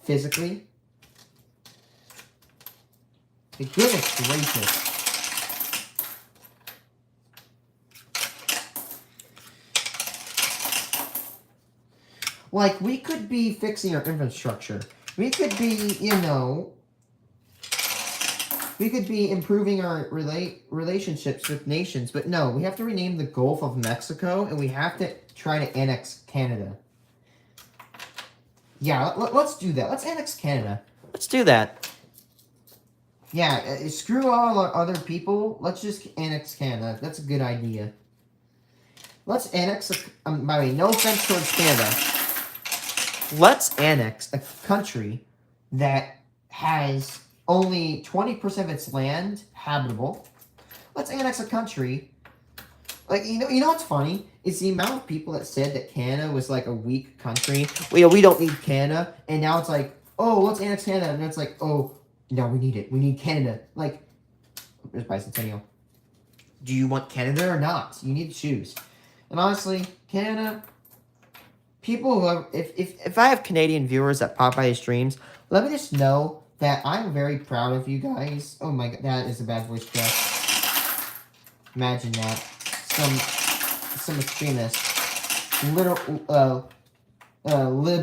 physically? Goodness gracious. Like, we could be fixing our infrastructure. We could be, we could be improving our relationships with nations. But no, we have to rename the Gulf of Mexico, and we have to try to annex Canada. Yeah, let's do that. Let's annex Canada. Let's do that. Yeah, screw all our other people. Let's just annex Canada. That's a good idea. Let's annex... by the way, no offense towards Canada. Let's annex a country that has only 20% of its land habitable. Let's annex a country... Like, you know what's funny? Is the amount of people that said that Canada was, like, a weak country. We don't need Canada. And now it's like, oh, let's annex Canada. And it's like, oh, no, we need it. We need Canada. Like, there's Bicentennial. Do you want Canada or not? You need to choose. And honestly, Canada... People who have... If I have Canadian viewers that pop by these streams, let me just know that I'm very proud of you guys. Oh my god, that is a bad voice crack. Imagine that. Some extremists live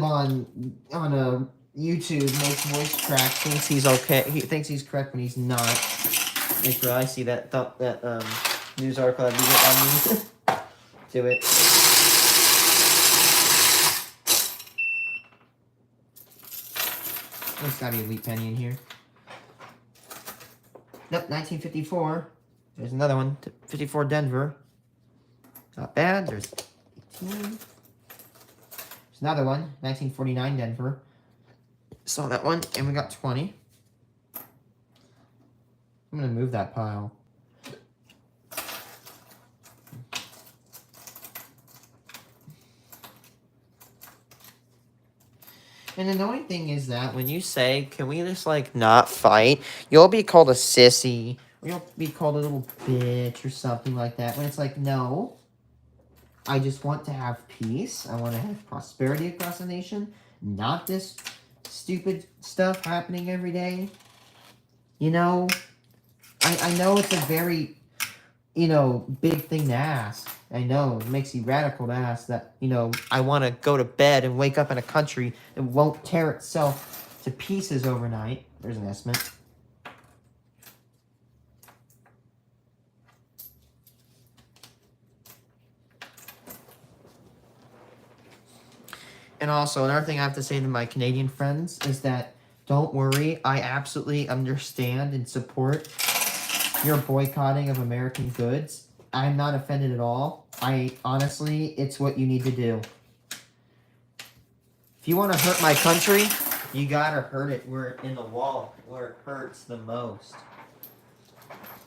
on a YouTube makes voice crack, thinks he's okay. He thinks he's correct when he's not. Like, bro, I see that news article that we get on me. Do it. There's gotta be a wheat penny in here. Nope, 1954. There's another one. 54 Denver. Not bad. There's 18. There's another one. 1949 Denver. Saw that one. And we got 20. I'm going to move that pile. And the annoying thing is that when you say, can we just, like, not fight? You'll be called a sissy. Or you'll be called a little bitch or something like that. When it's like, no. I just want to have peace. I want to have prosperity across the nation. Not this stupid stuff happening every day. You know, I know it's a very, you know, big thing to ask. I know, it makes you radical to ask that, you know, I want to go to bed and wake up in a country that won't tear itself to pieces overnight. There's an estimate. And also, another thing I have to say to my Canadian friends is that, don't worry, I absolutely understand and support your boycotting of American goods. I'm not offended at all. Honestly, it's what you need to do. If you want to hurt my country, you gotta hurt it where in the wall, where it hurts the most.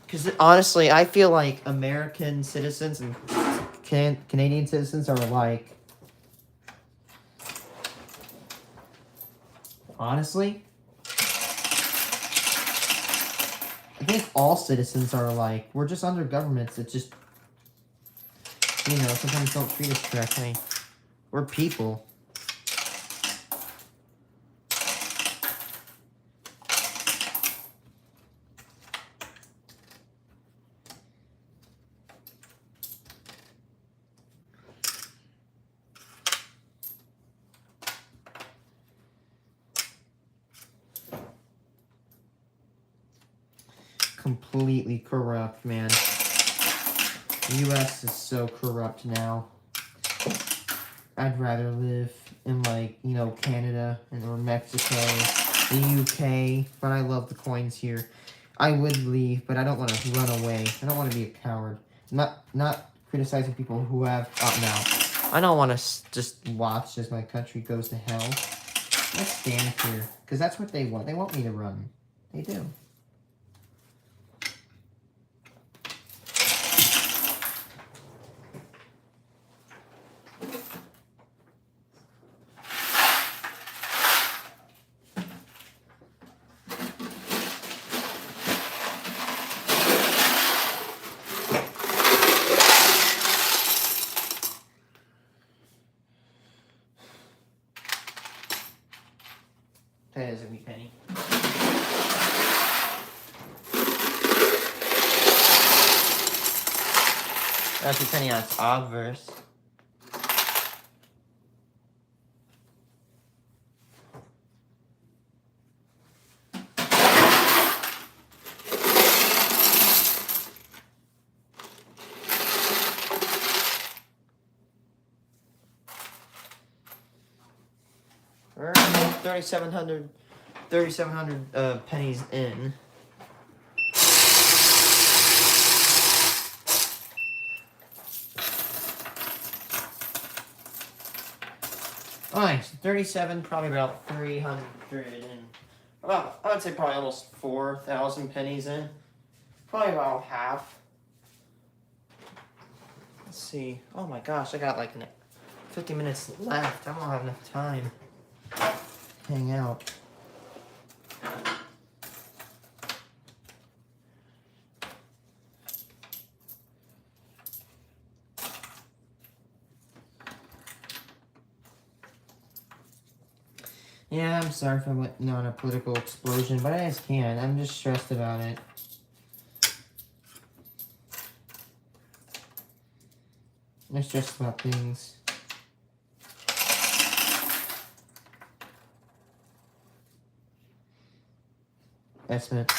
Because honestly, I feel like American citizens and Canadian citizens are alike. Honestly, I think all citizens are alike. We're just under governments that just, you know, sometimes don't treat us correctly. We're people. Completely corrupt, man. The U.S. is so corrupt now. I'd rather live in, like, you know, Canada or Mexico, the UK, but I love the coins here. I would leave, but I don't want to run away. I don't want to be a coward. Not criticizing people who have gotten out. I don't want to just watch as my country goes to hell. Let's stand here, because that's what they want. They want me to run. They do. That is a wheat penny. That's a penny on its obverse. We're 3,700 pennies in. Alright, so 37, probably about 300 and about, I would say probably almost 4,000 pennies in. Probably about half. Let's see. Oh my gosh, I got like 50 minutes left. I won't have enough time to hang out. Yeah, I'm sorry if I went on a political explosion, but I just can't. I'm just stressed about it. I'm stressed about things. estimate.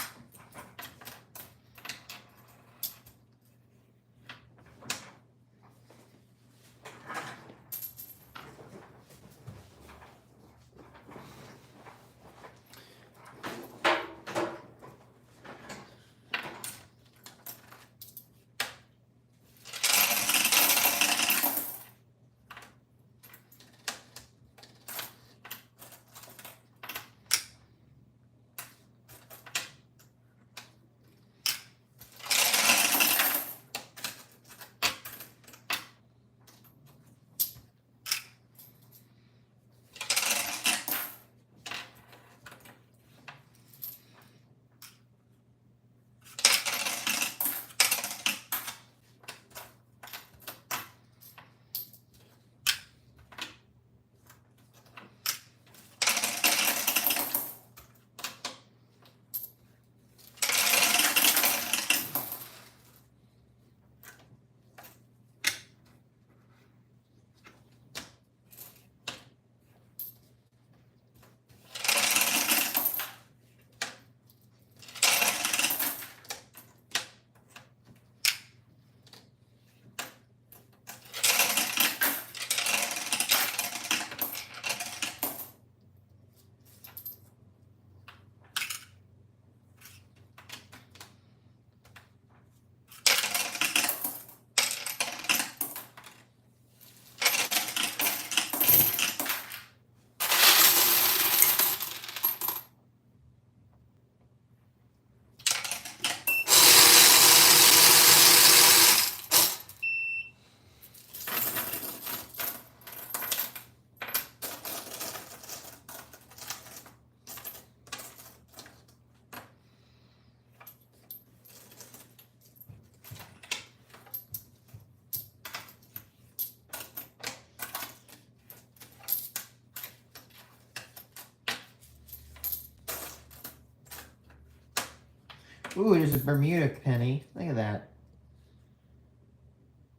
Ooh, there's a Bermuda penny. Look at that.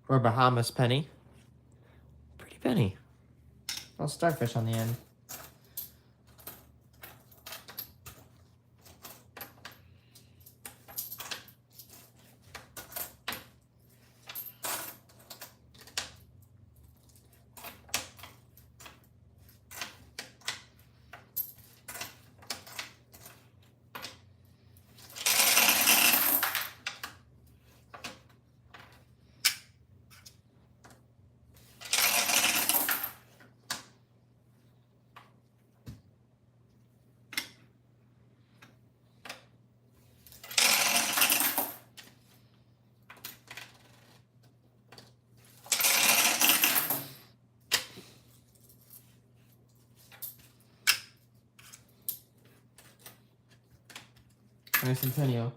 Or Bahamas penny. Pretty penny. Little starfish on the end. Nice Centennial.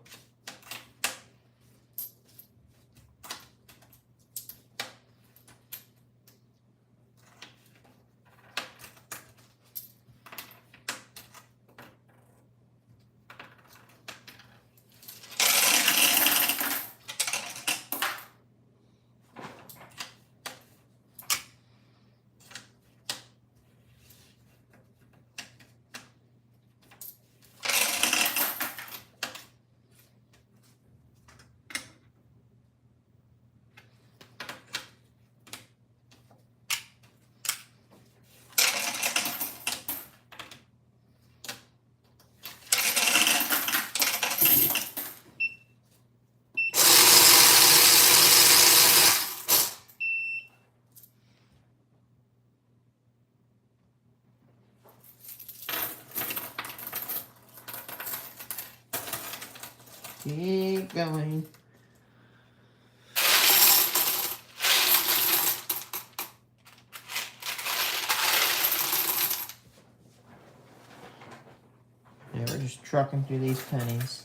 Keep going. Yeah, we're just trucking through these pennies.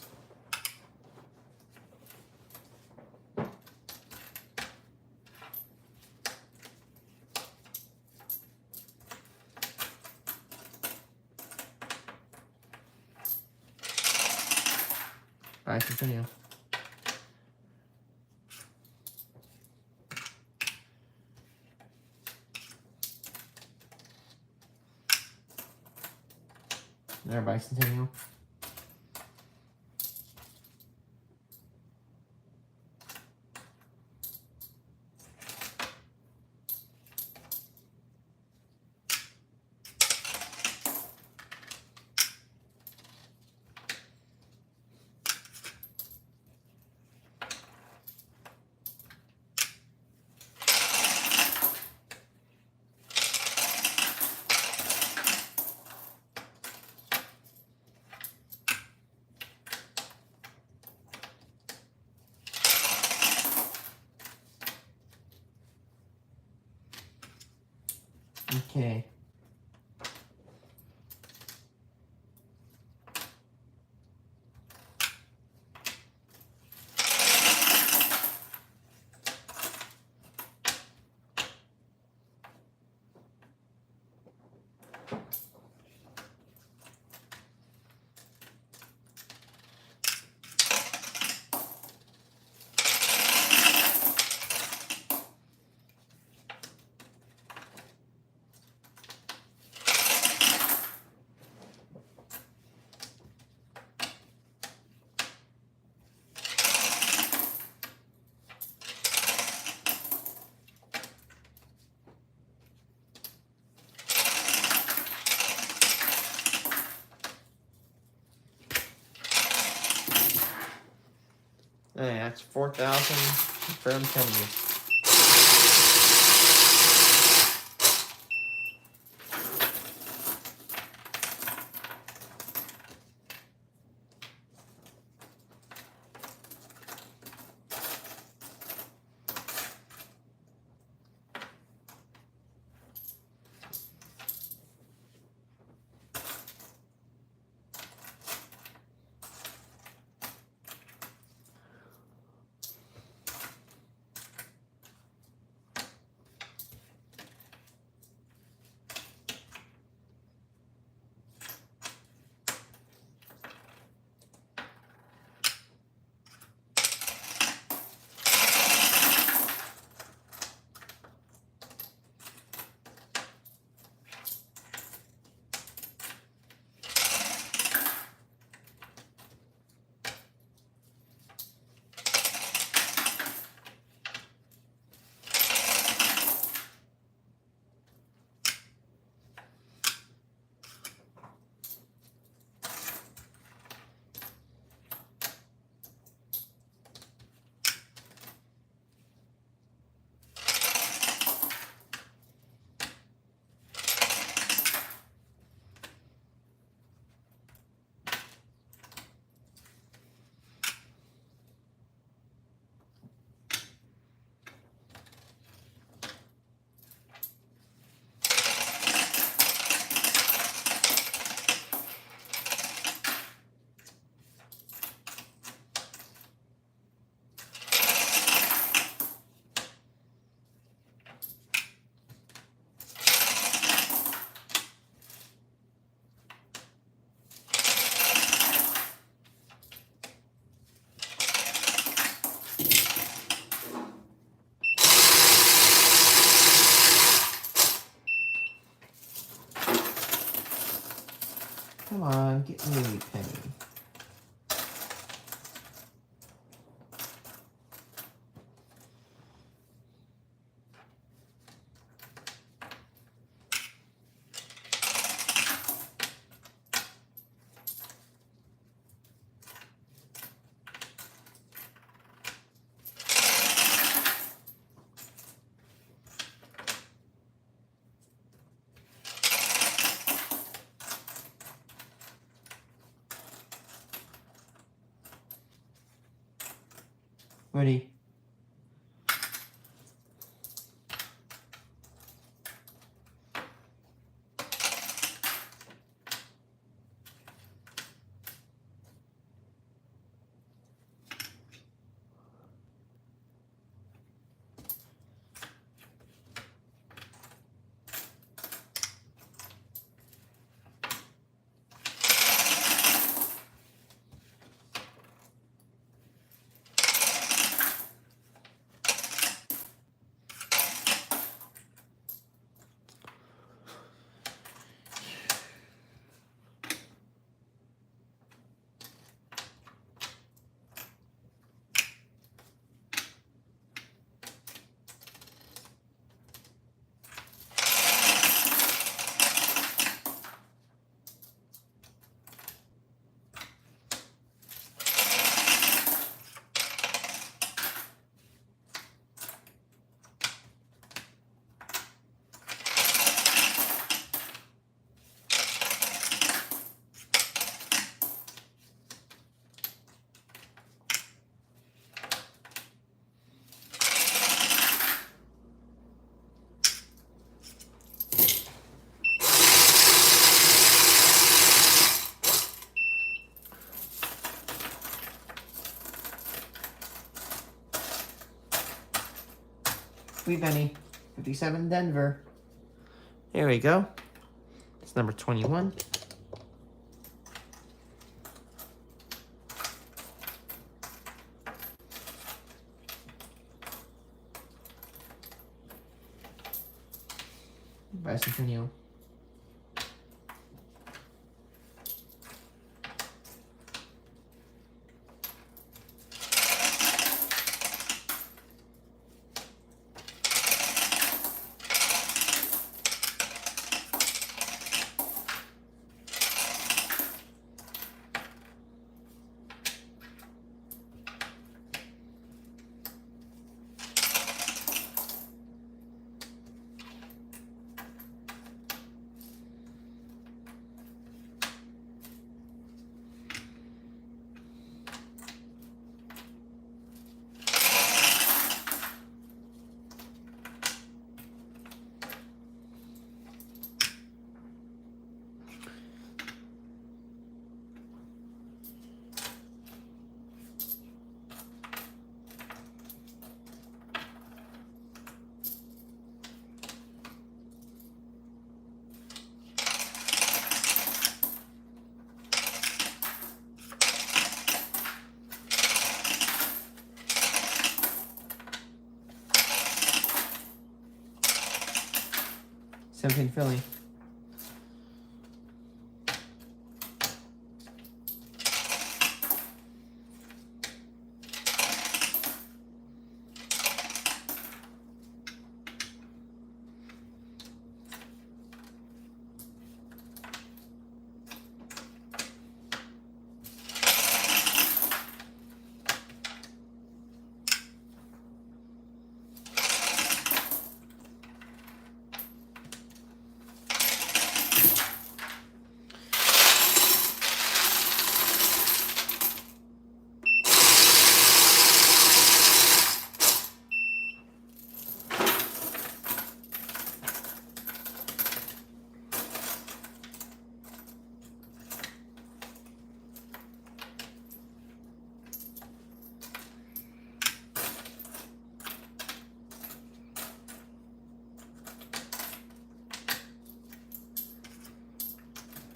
All right, continue. There, bicentennial. Okay. Hey, that's 4,000 confirmed pennies. Come on, get me a penny. Ready? Sweet penny. 57 Denver. There we go. It's number 21. Bicentennial. Something Philly.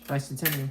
Bicentennial.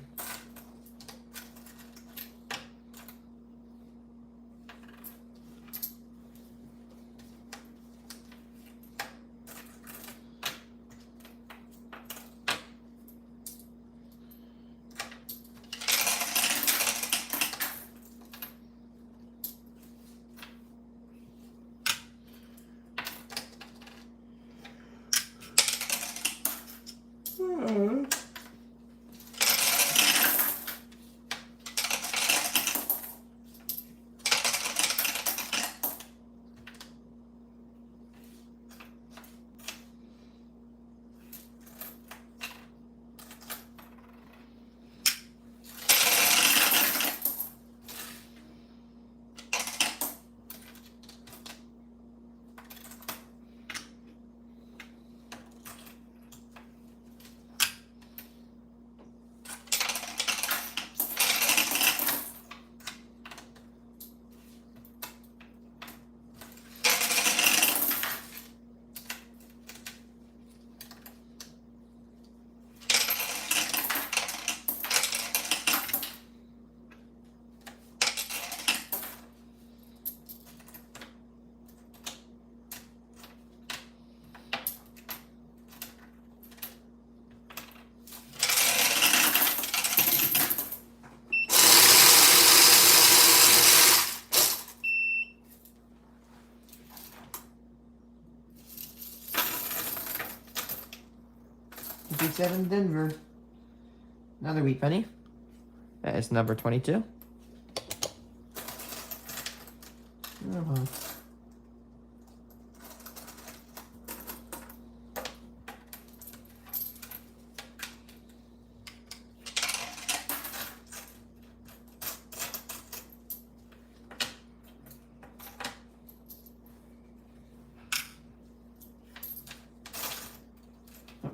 Seven Denver. Another wheat penny. That is number 22. Oh.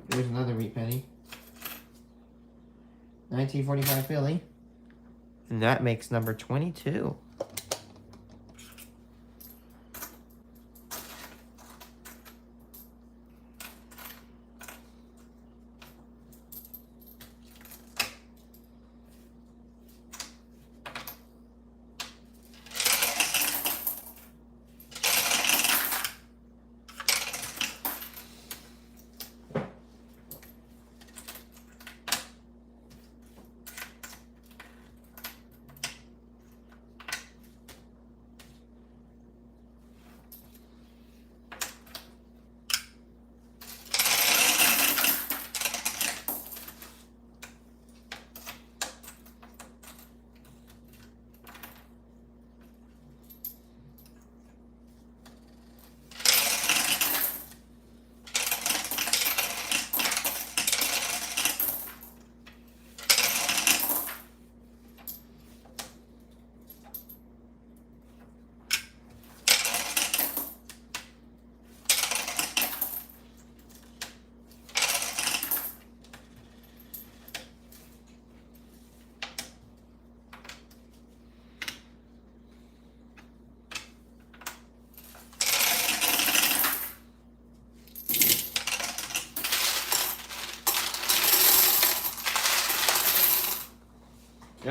There's another wheat penny. 1945 Philly. And that makes number 22.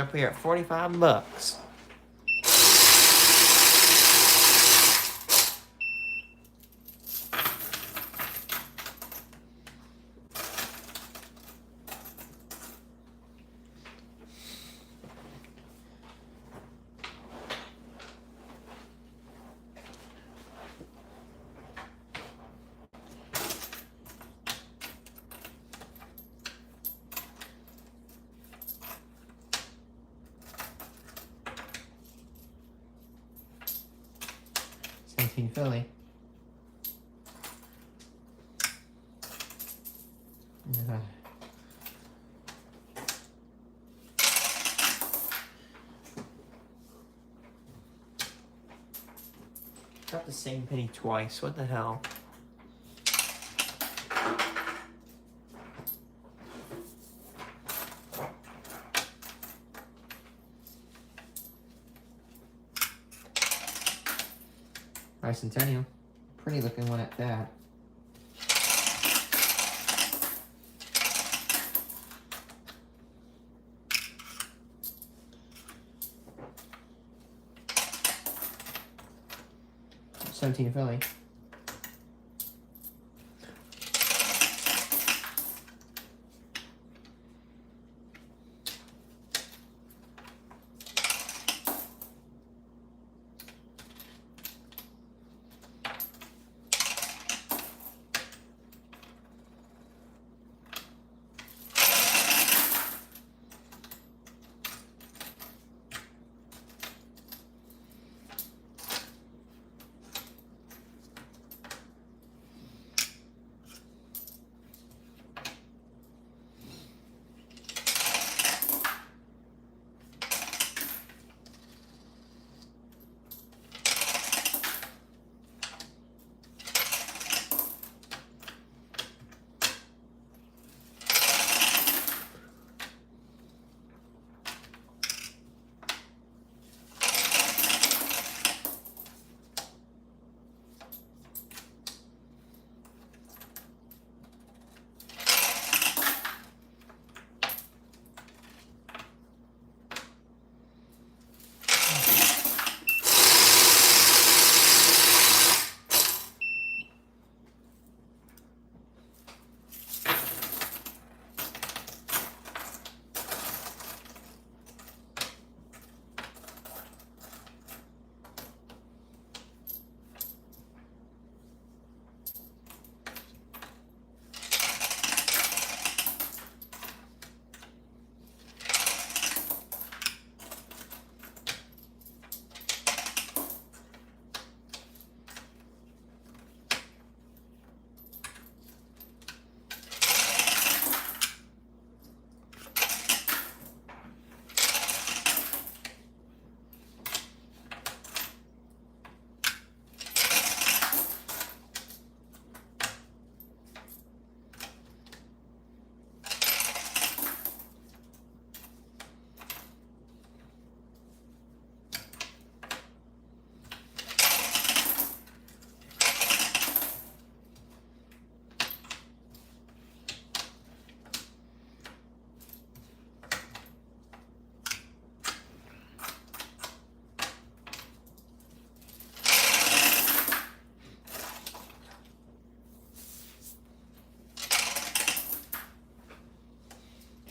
Up here at 45 bucks. Philly. Yeah. Got the same penny twice. What the hell? Bicentennial. Pretty looking one at that. $17 Philly.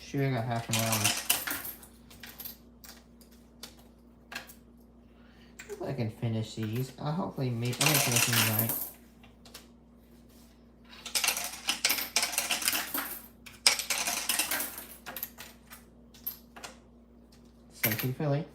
Sure, I got half an hour. If I can finish these, I'll hopefully I'm gonna finish these right. $17 Philly.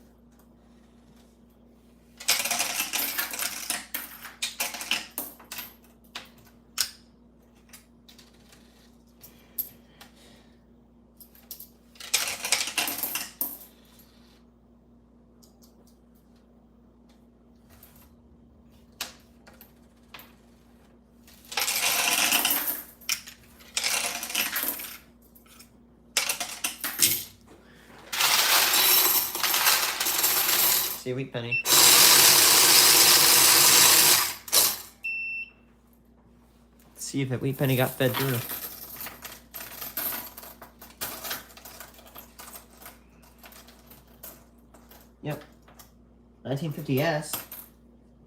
See a wheat penny. See if that wheat penny got fed through. Yep. 1950S.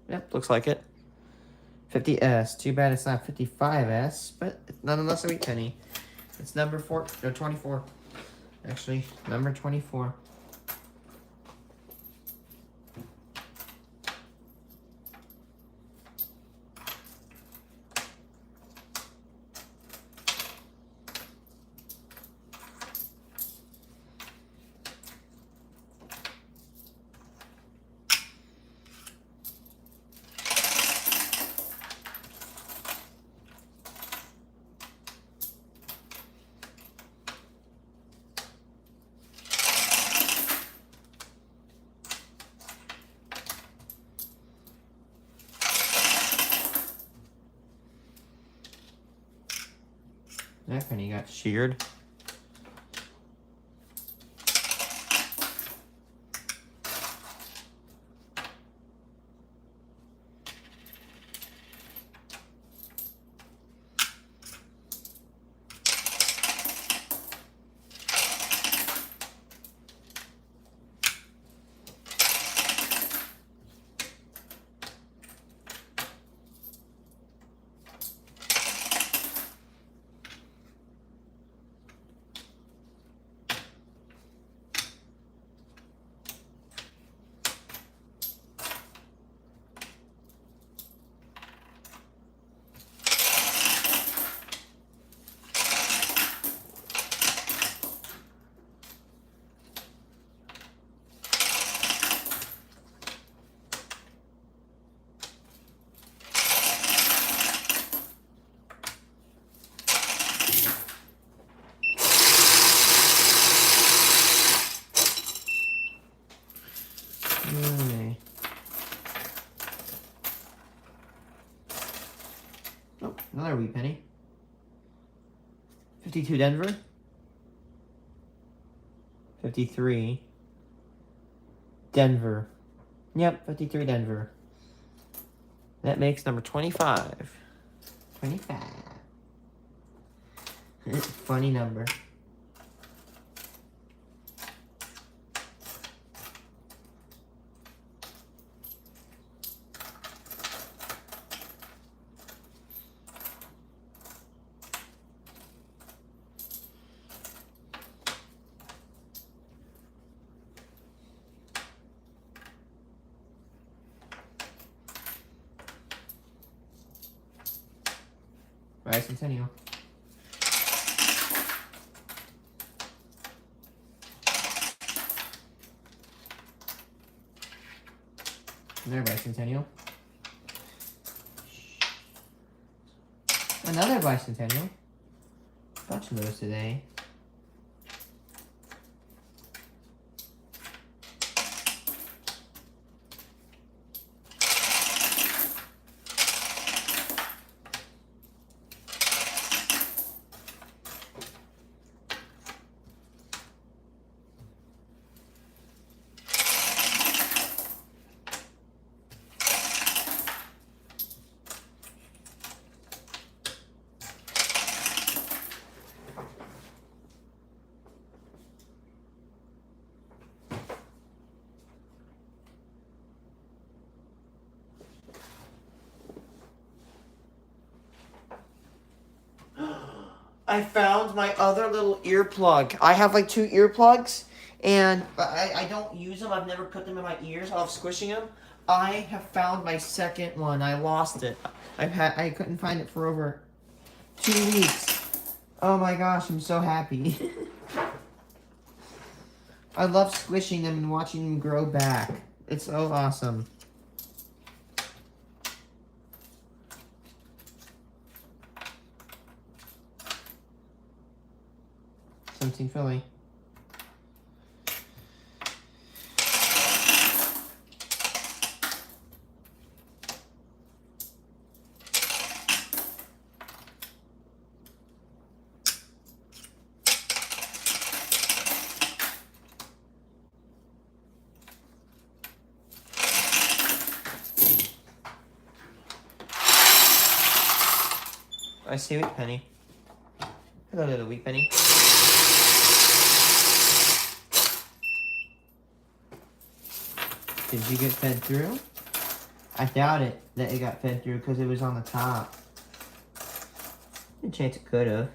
Yep, looks like it. 50S. Too bad it's not 55S, but it's nonetheless a wheat penny. It's number 24. Actually, number 24. That penny got sheared. Oh, another wheat penny. 52 Denver. 53 Denver. Yep, 53 Denver. That makes number 25. 25. It's a funny number. Bicentennial. Another bicentennial. Another bicentennial. A bunch of those today. I found my other little earplug. I have like 2 earplugs, and I don't use them. I've never put them in my ears. I love squishing them. I have found my second one. I lost it. I couldn't find it for over 2 weeks. Oh my gosh, I'm so happy. I love squishing them and watching them grow back. It's so awesome. Something Philly. I see wheat penny. Hello, little wheat penny. Did you get fed through? I doubt it that it got fed through because it was on the top. Good chance it could have.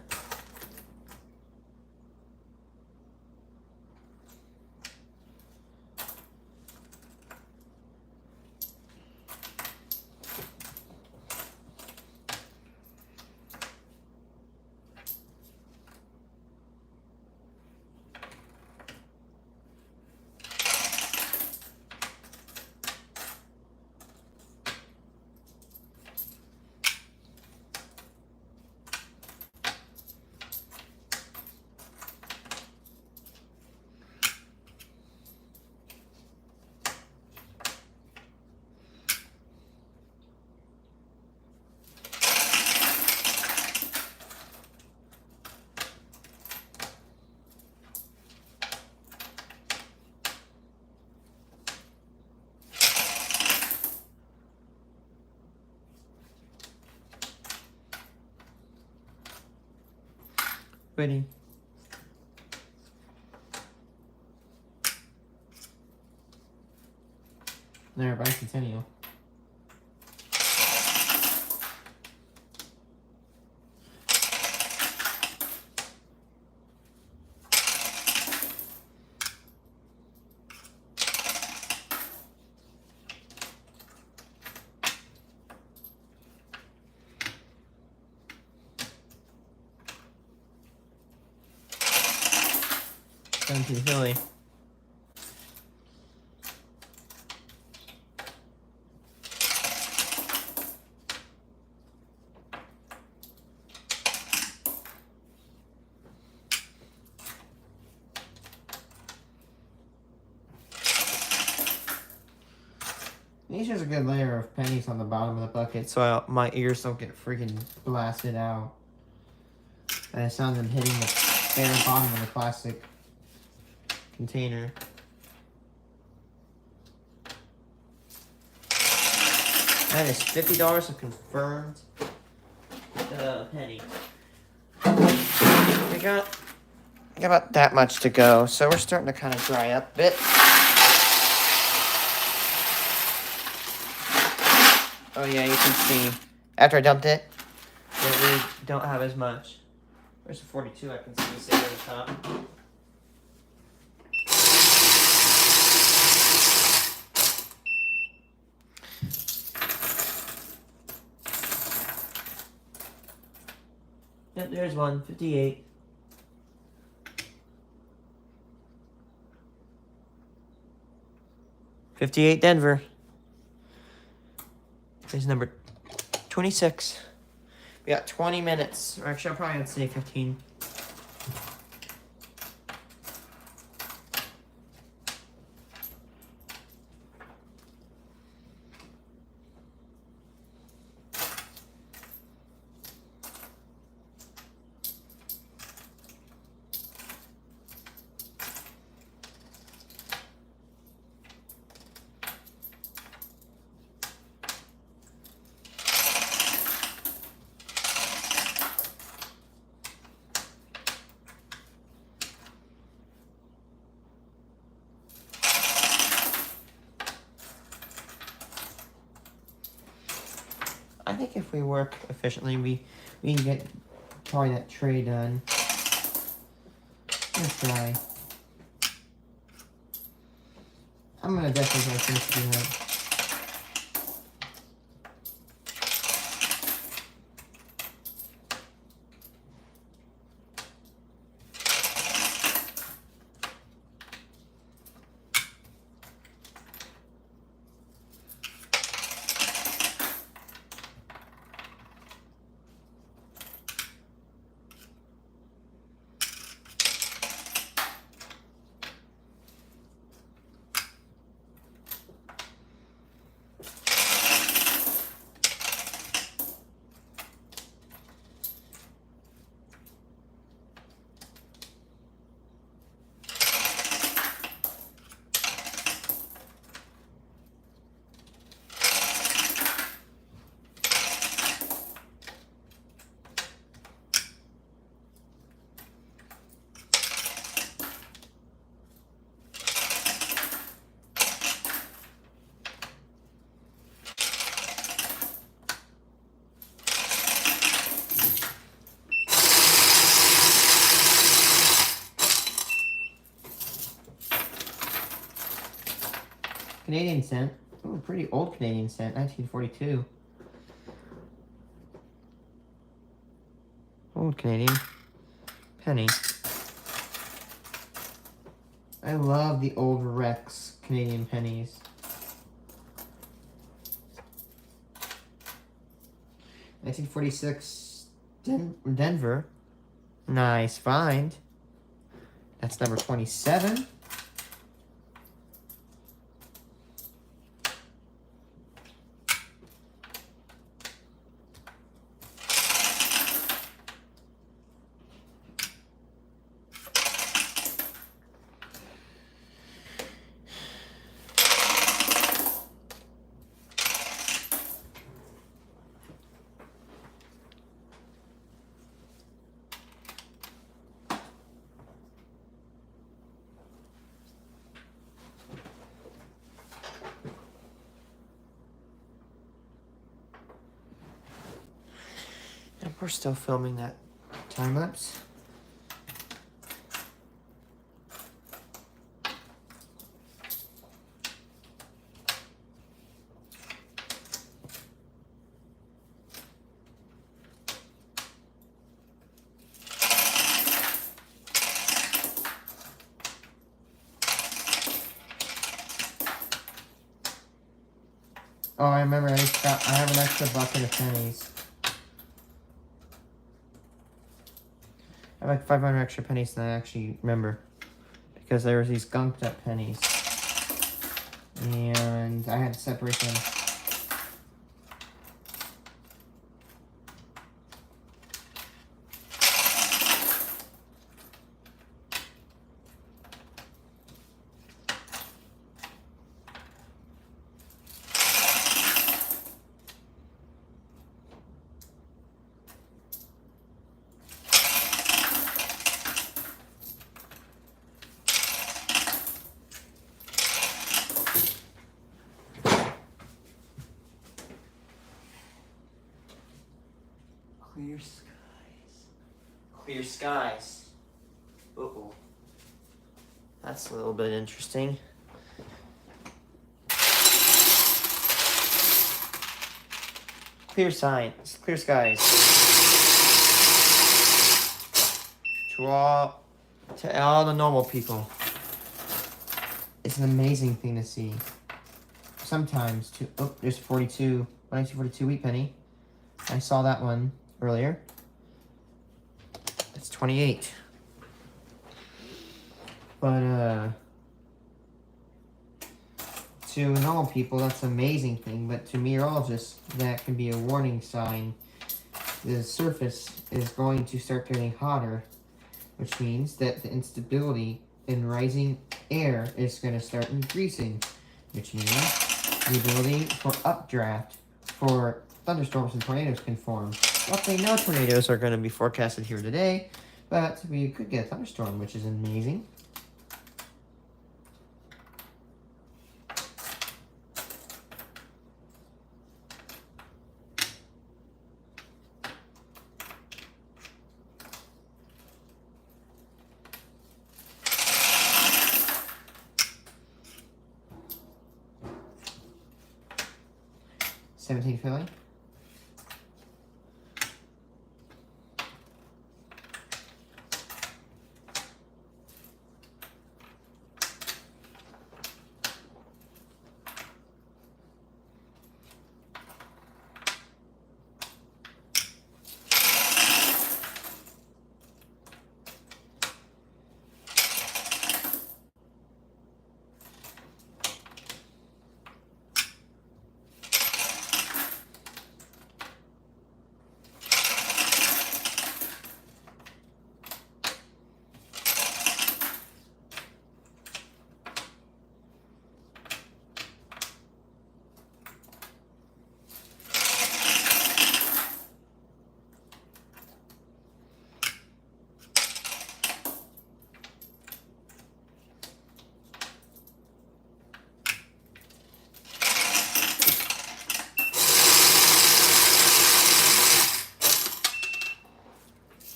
Ready. There, bicentennial. Done to Philly. These are a good layer of pennies on the bottom of the bucket so my ears don't get freaking blasted out. And I sound them hitting the bare bottom of the plastic container. That is $50 of confirmed penny. We got about that much to go, so we're starting to kind of dry up a bit. Oh yeah, you can see after I dumped it that we don't have as much. Where's the 42? I can see sitting at the top. Yep, there's one, 58. $58 Denver. Here's number 26. We got 20 minutes. Or actually, I'll probably have to say 15. I think if we work efficiently, we can get probably that tray done. Let's try. I'm gonna definitely try to finish that. Canadian cent. Oh, pretty old Canadian cent, 1942. Old Canadian penny. I love the old Rex Canadian pennies. $1946 Denver. Nice find. That's number 27. And we're still filming that time lapse. Oh, I remember I have an extra bucket of pennies. I have like 500 extra pennies than I actually remember. Because there was these gunked up pennies. And I had to separate them. Clear skies. Clear skies. Uh-oh. That's a little bit interesting. Clear signs. Clear skies. To all the normal people. It's an amazing thing to see. Sometimes, there's 1942 wheat penny. I saw that one earlier. It's 28. But, to normal people, that's an amazing thing. But to meteorologists, that can be a warning sign. The surface is going to start getting hotter, which means that the instability in rising air is going to start increasing, which means the ability for updraft for thunderstorms and tornadoes can form. Luckily, no tornadoes are going to be forecasted here today, but we could get a thunderstorm, which is amazing. $17 Philly.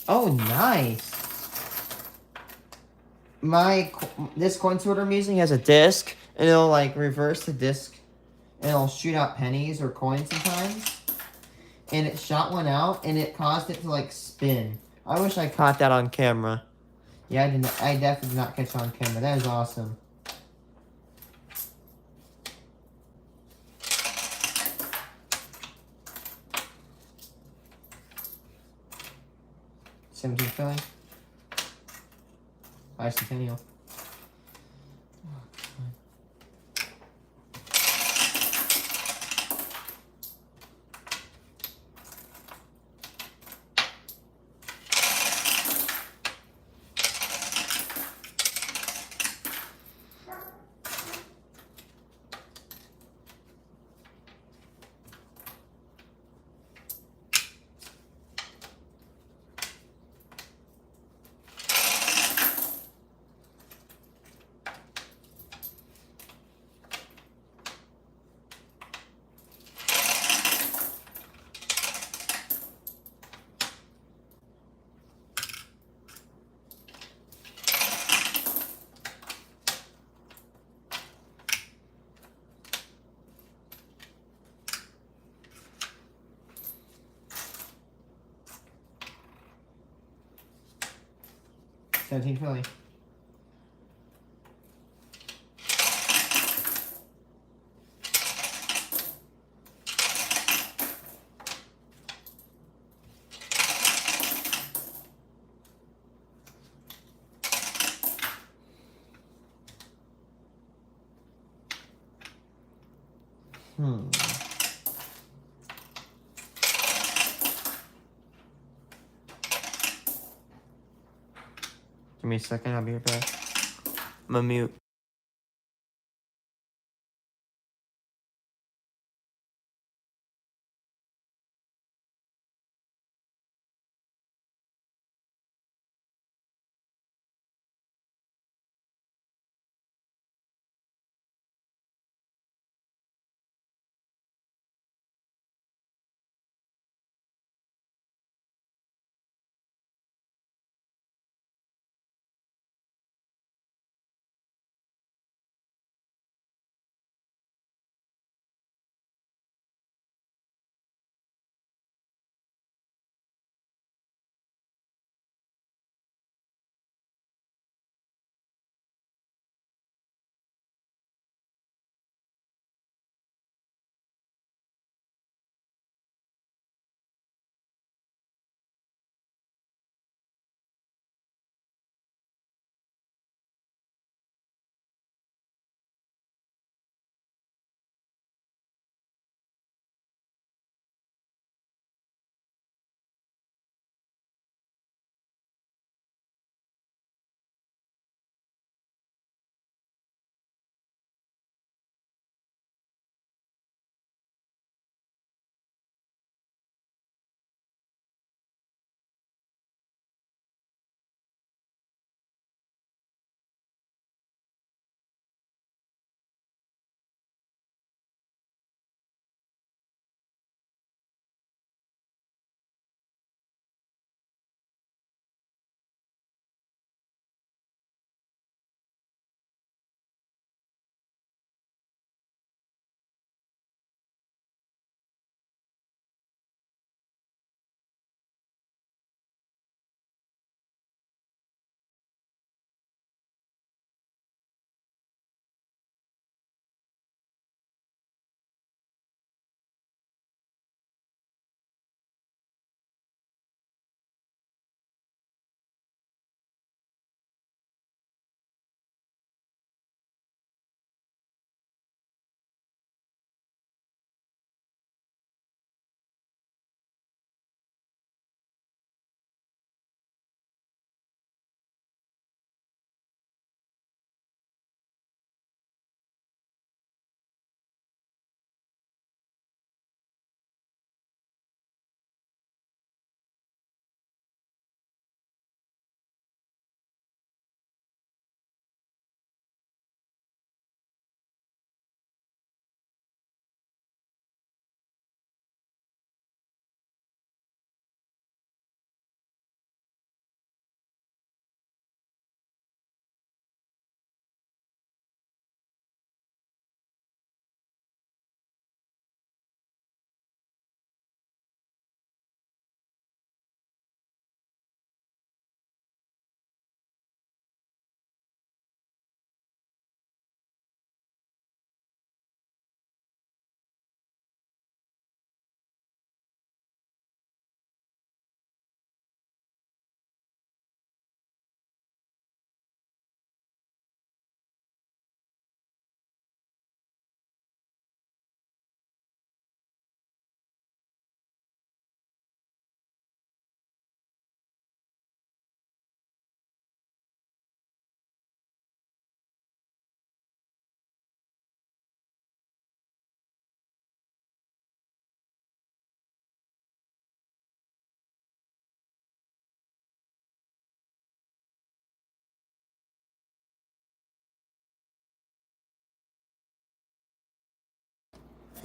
Oh, nice. This coin sorter I'm using has a disc, and it'll like reverse the disc, and it'll shoot out pennies or coins sometimes. And it shot one out, and it caused it to like spin. I wish I caught that on camera. Yeah, I didn't. I definitely did not catch it on camera. That is awesome. $17 bicentennial. $17. Give me a second, I'll be right back. I'm gonna mute.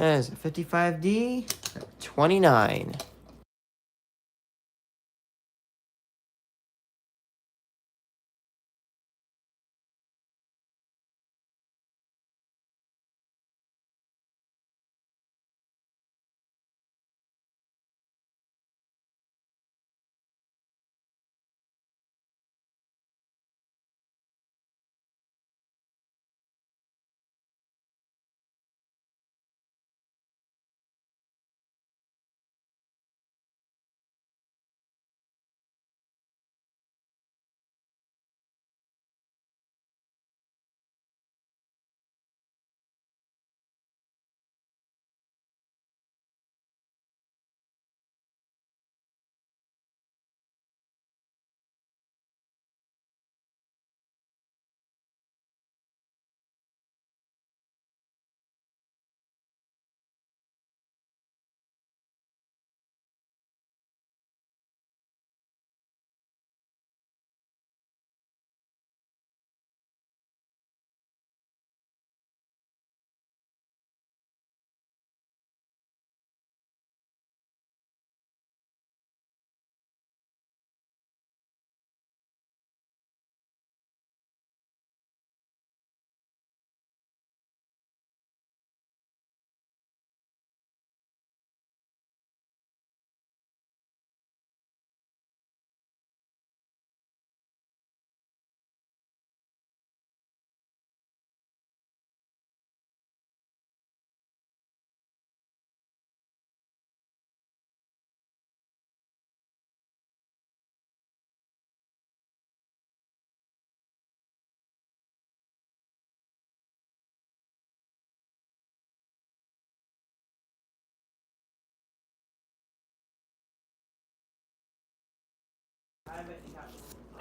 That is a 55D, 29.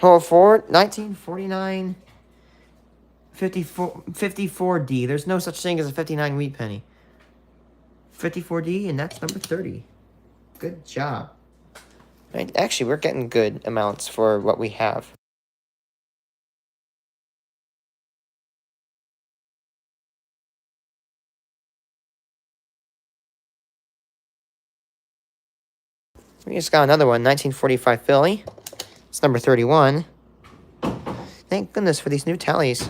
Hole 4, 1949, 54D. There's no such thing as a 59 wheat penny. 54D, and that's number 30. Good job. Right, actually, we're getting good amounts for what we have. We just got another one, 1945 Philly. It's number 31. Thank goodness for these new tallies.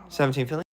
$17 Philly.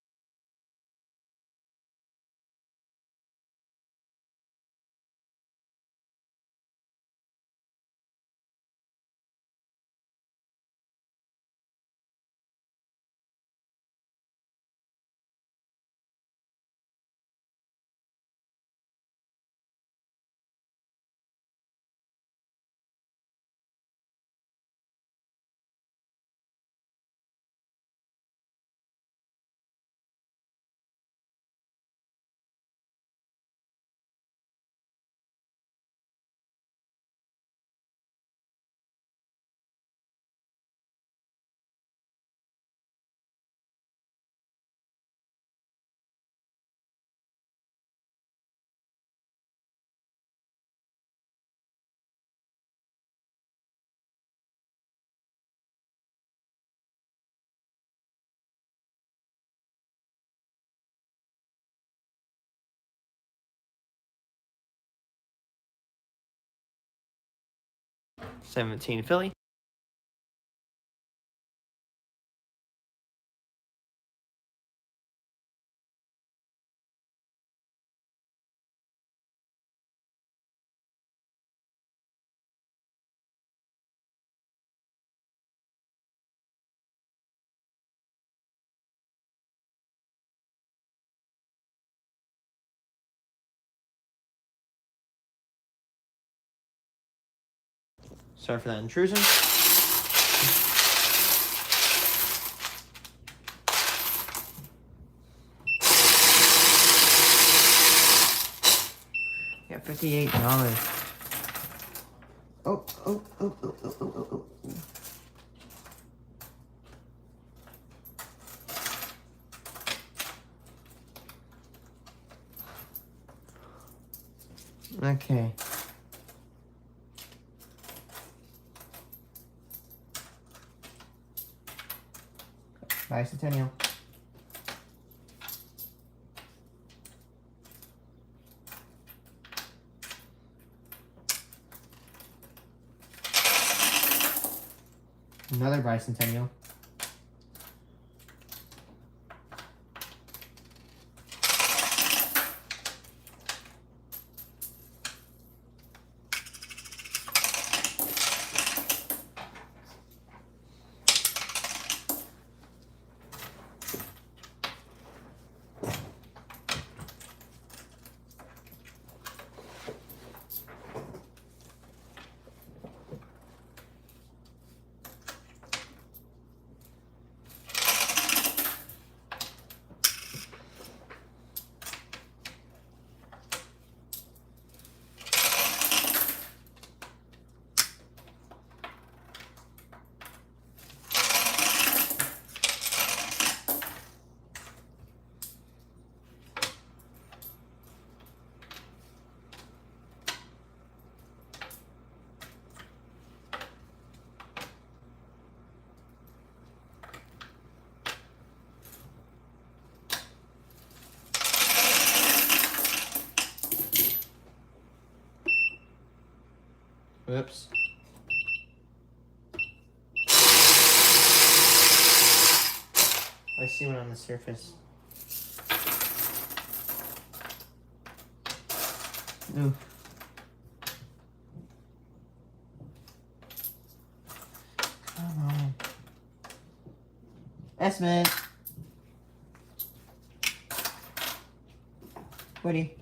$17 Philly. Sorry for that intrusion. $58. Oh, oh, oh, oh, oh, oh, oh, oh. Okay. Bicentennial. Another bicentennial. Whoops. I see one on the surface. Ooh. Come on. Esmond. Woody.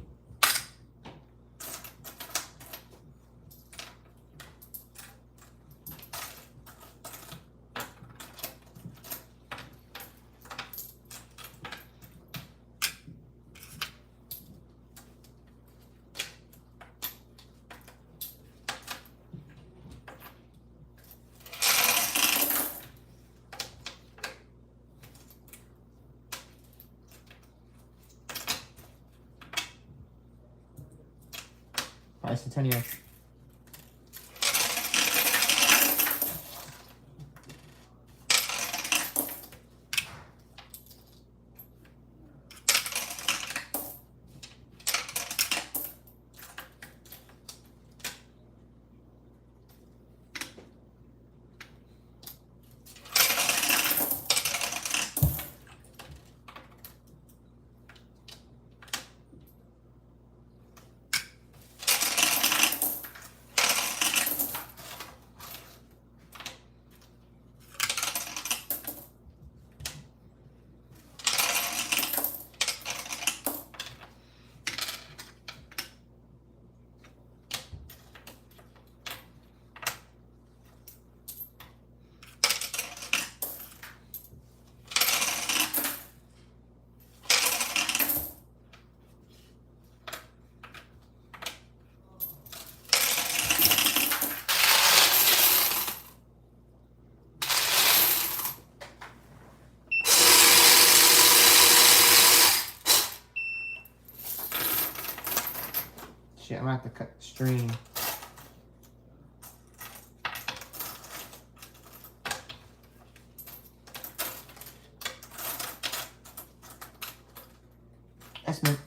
Bicentennial. Shit, I'm gonna have to cut the stream. Esmond.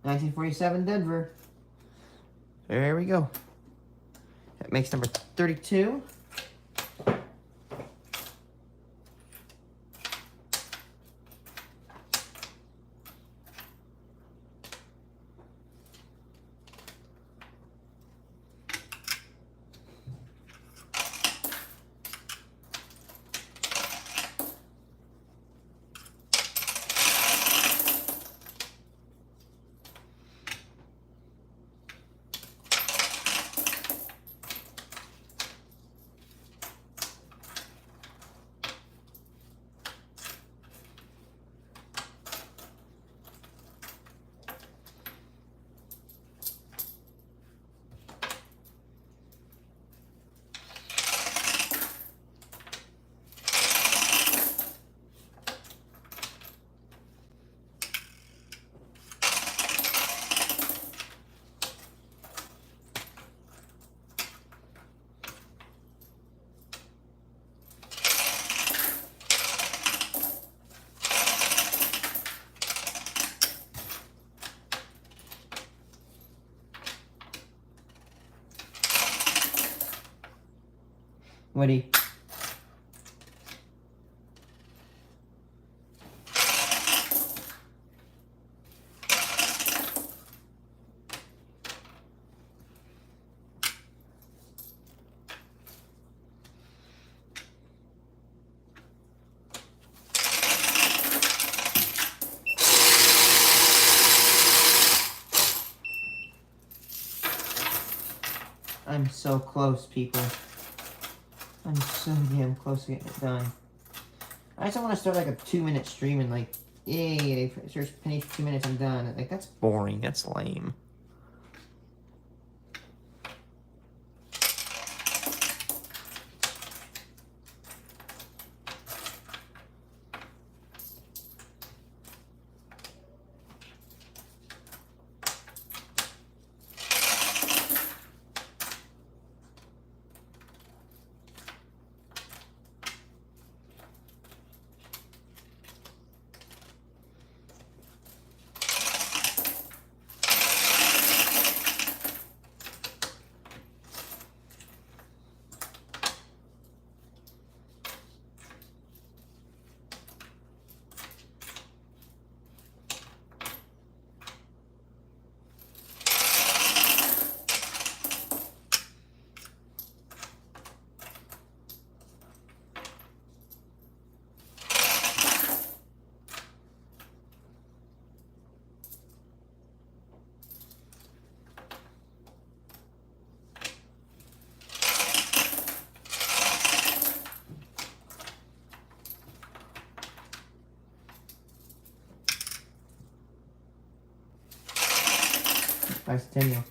1947 Denver. There we go. That makes number 32. Woody. I'm so close, people. I'm so damn close to getting it done. I just don't want to start like a 2-minute stream and like, yay, search Pennies for 2 minutes, I'm done. Like, that's boring. That's lame. Bicentennial.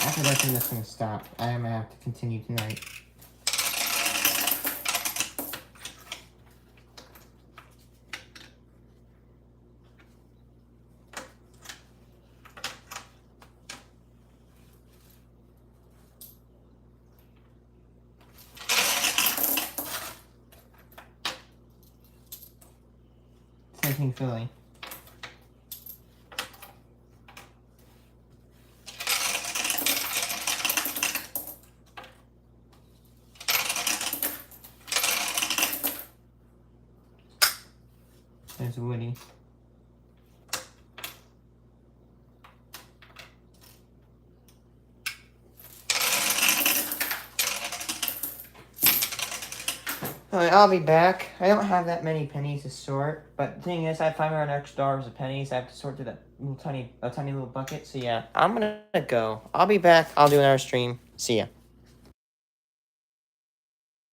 After letting this thing stop, I am gonna have to continue tonight. Taking Philly. There's Woody. Alright, I'll be back. I don't have that many pennies to sort, but the thing is, I have $500 of pennies. I have to sort through that little tiny little bucket. So yeah, I'm gonna go. I'll be back. I'll do another stream. See ya.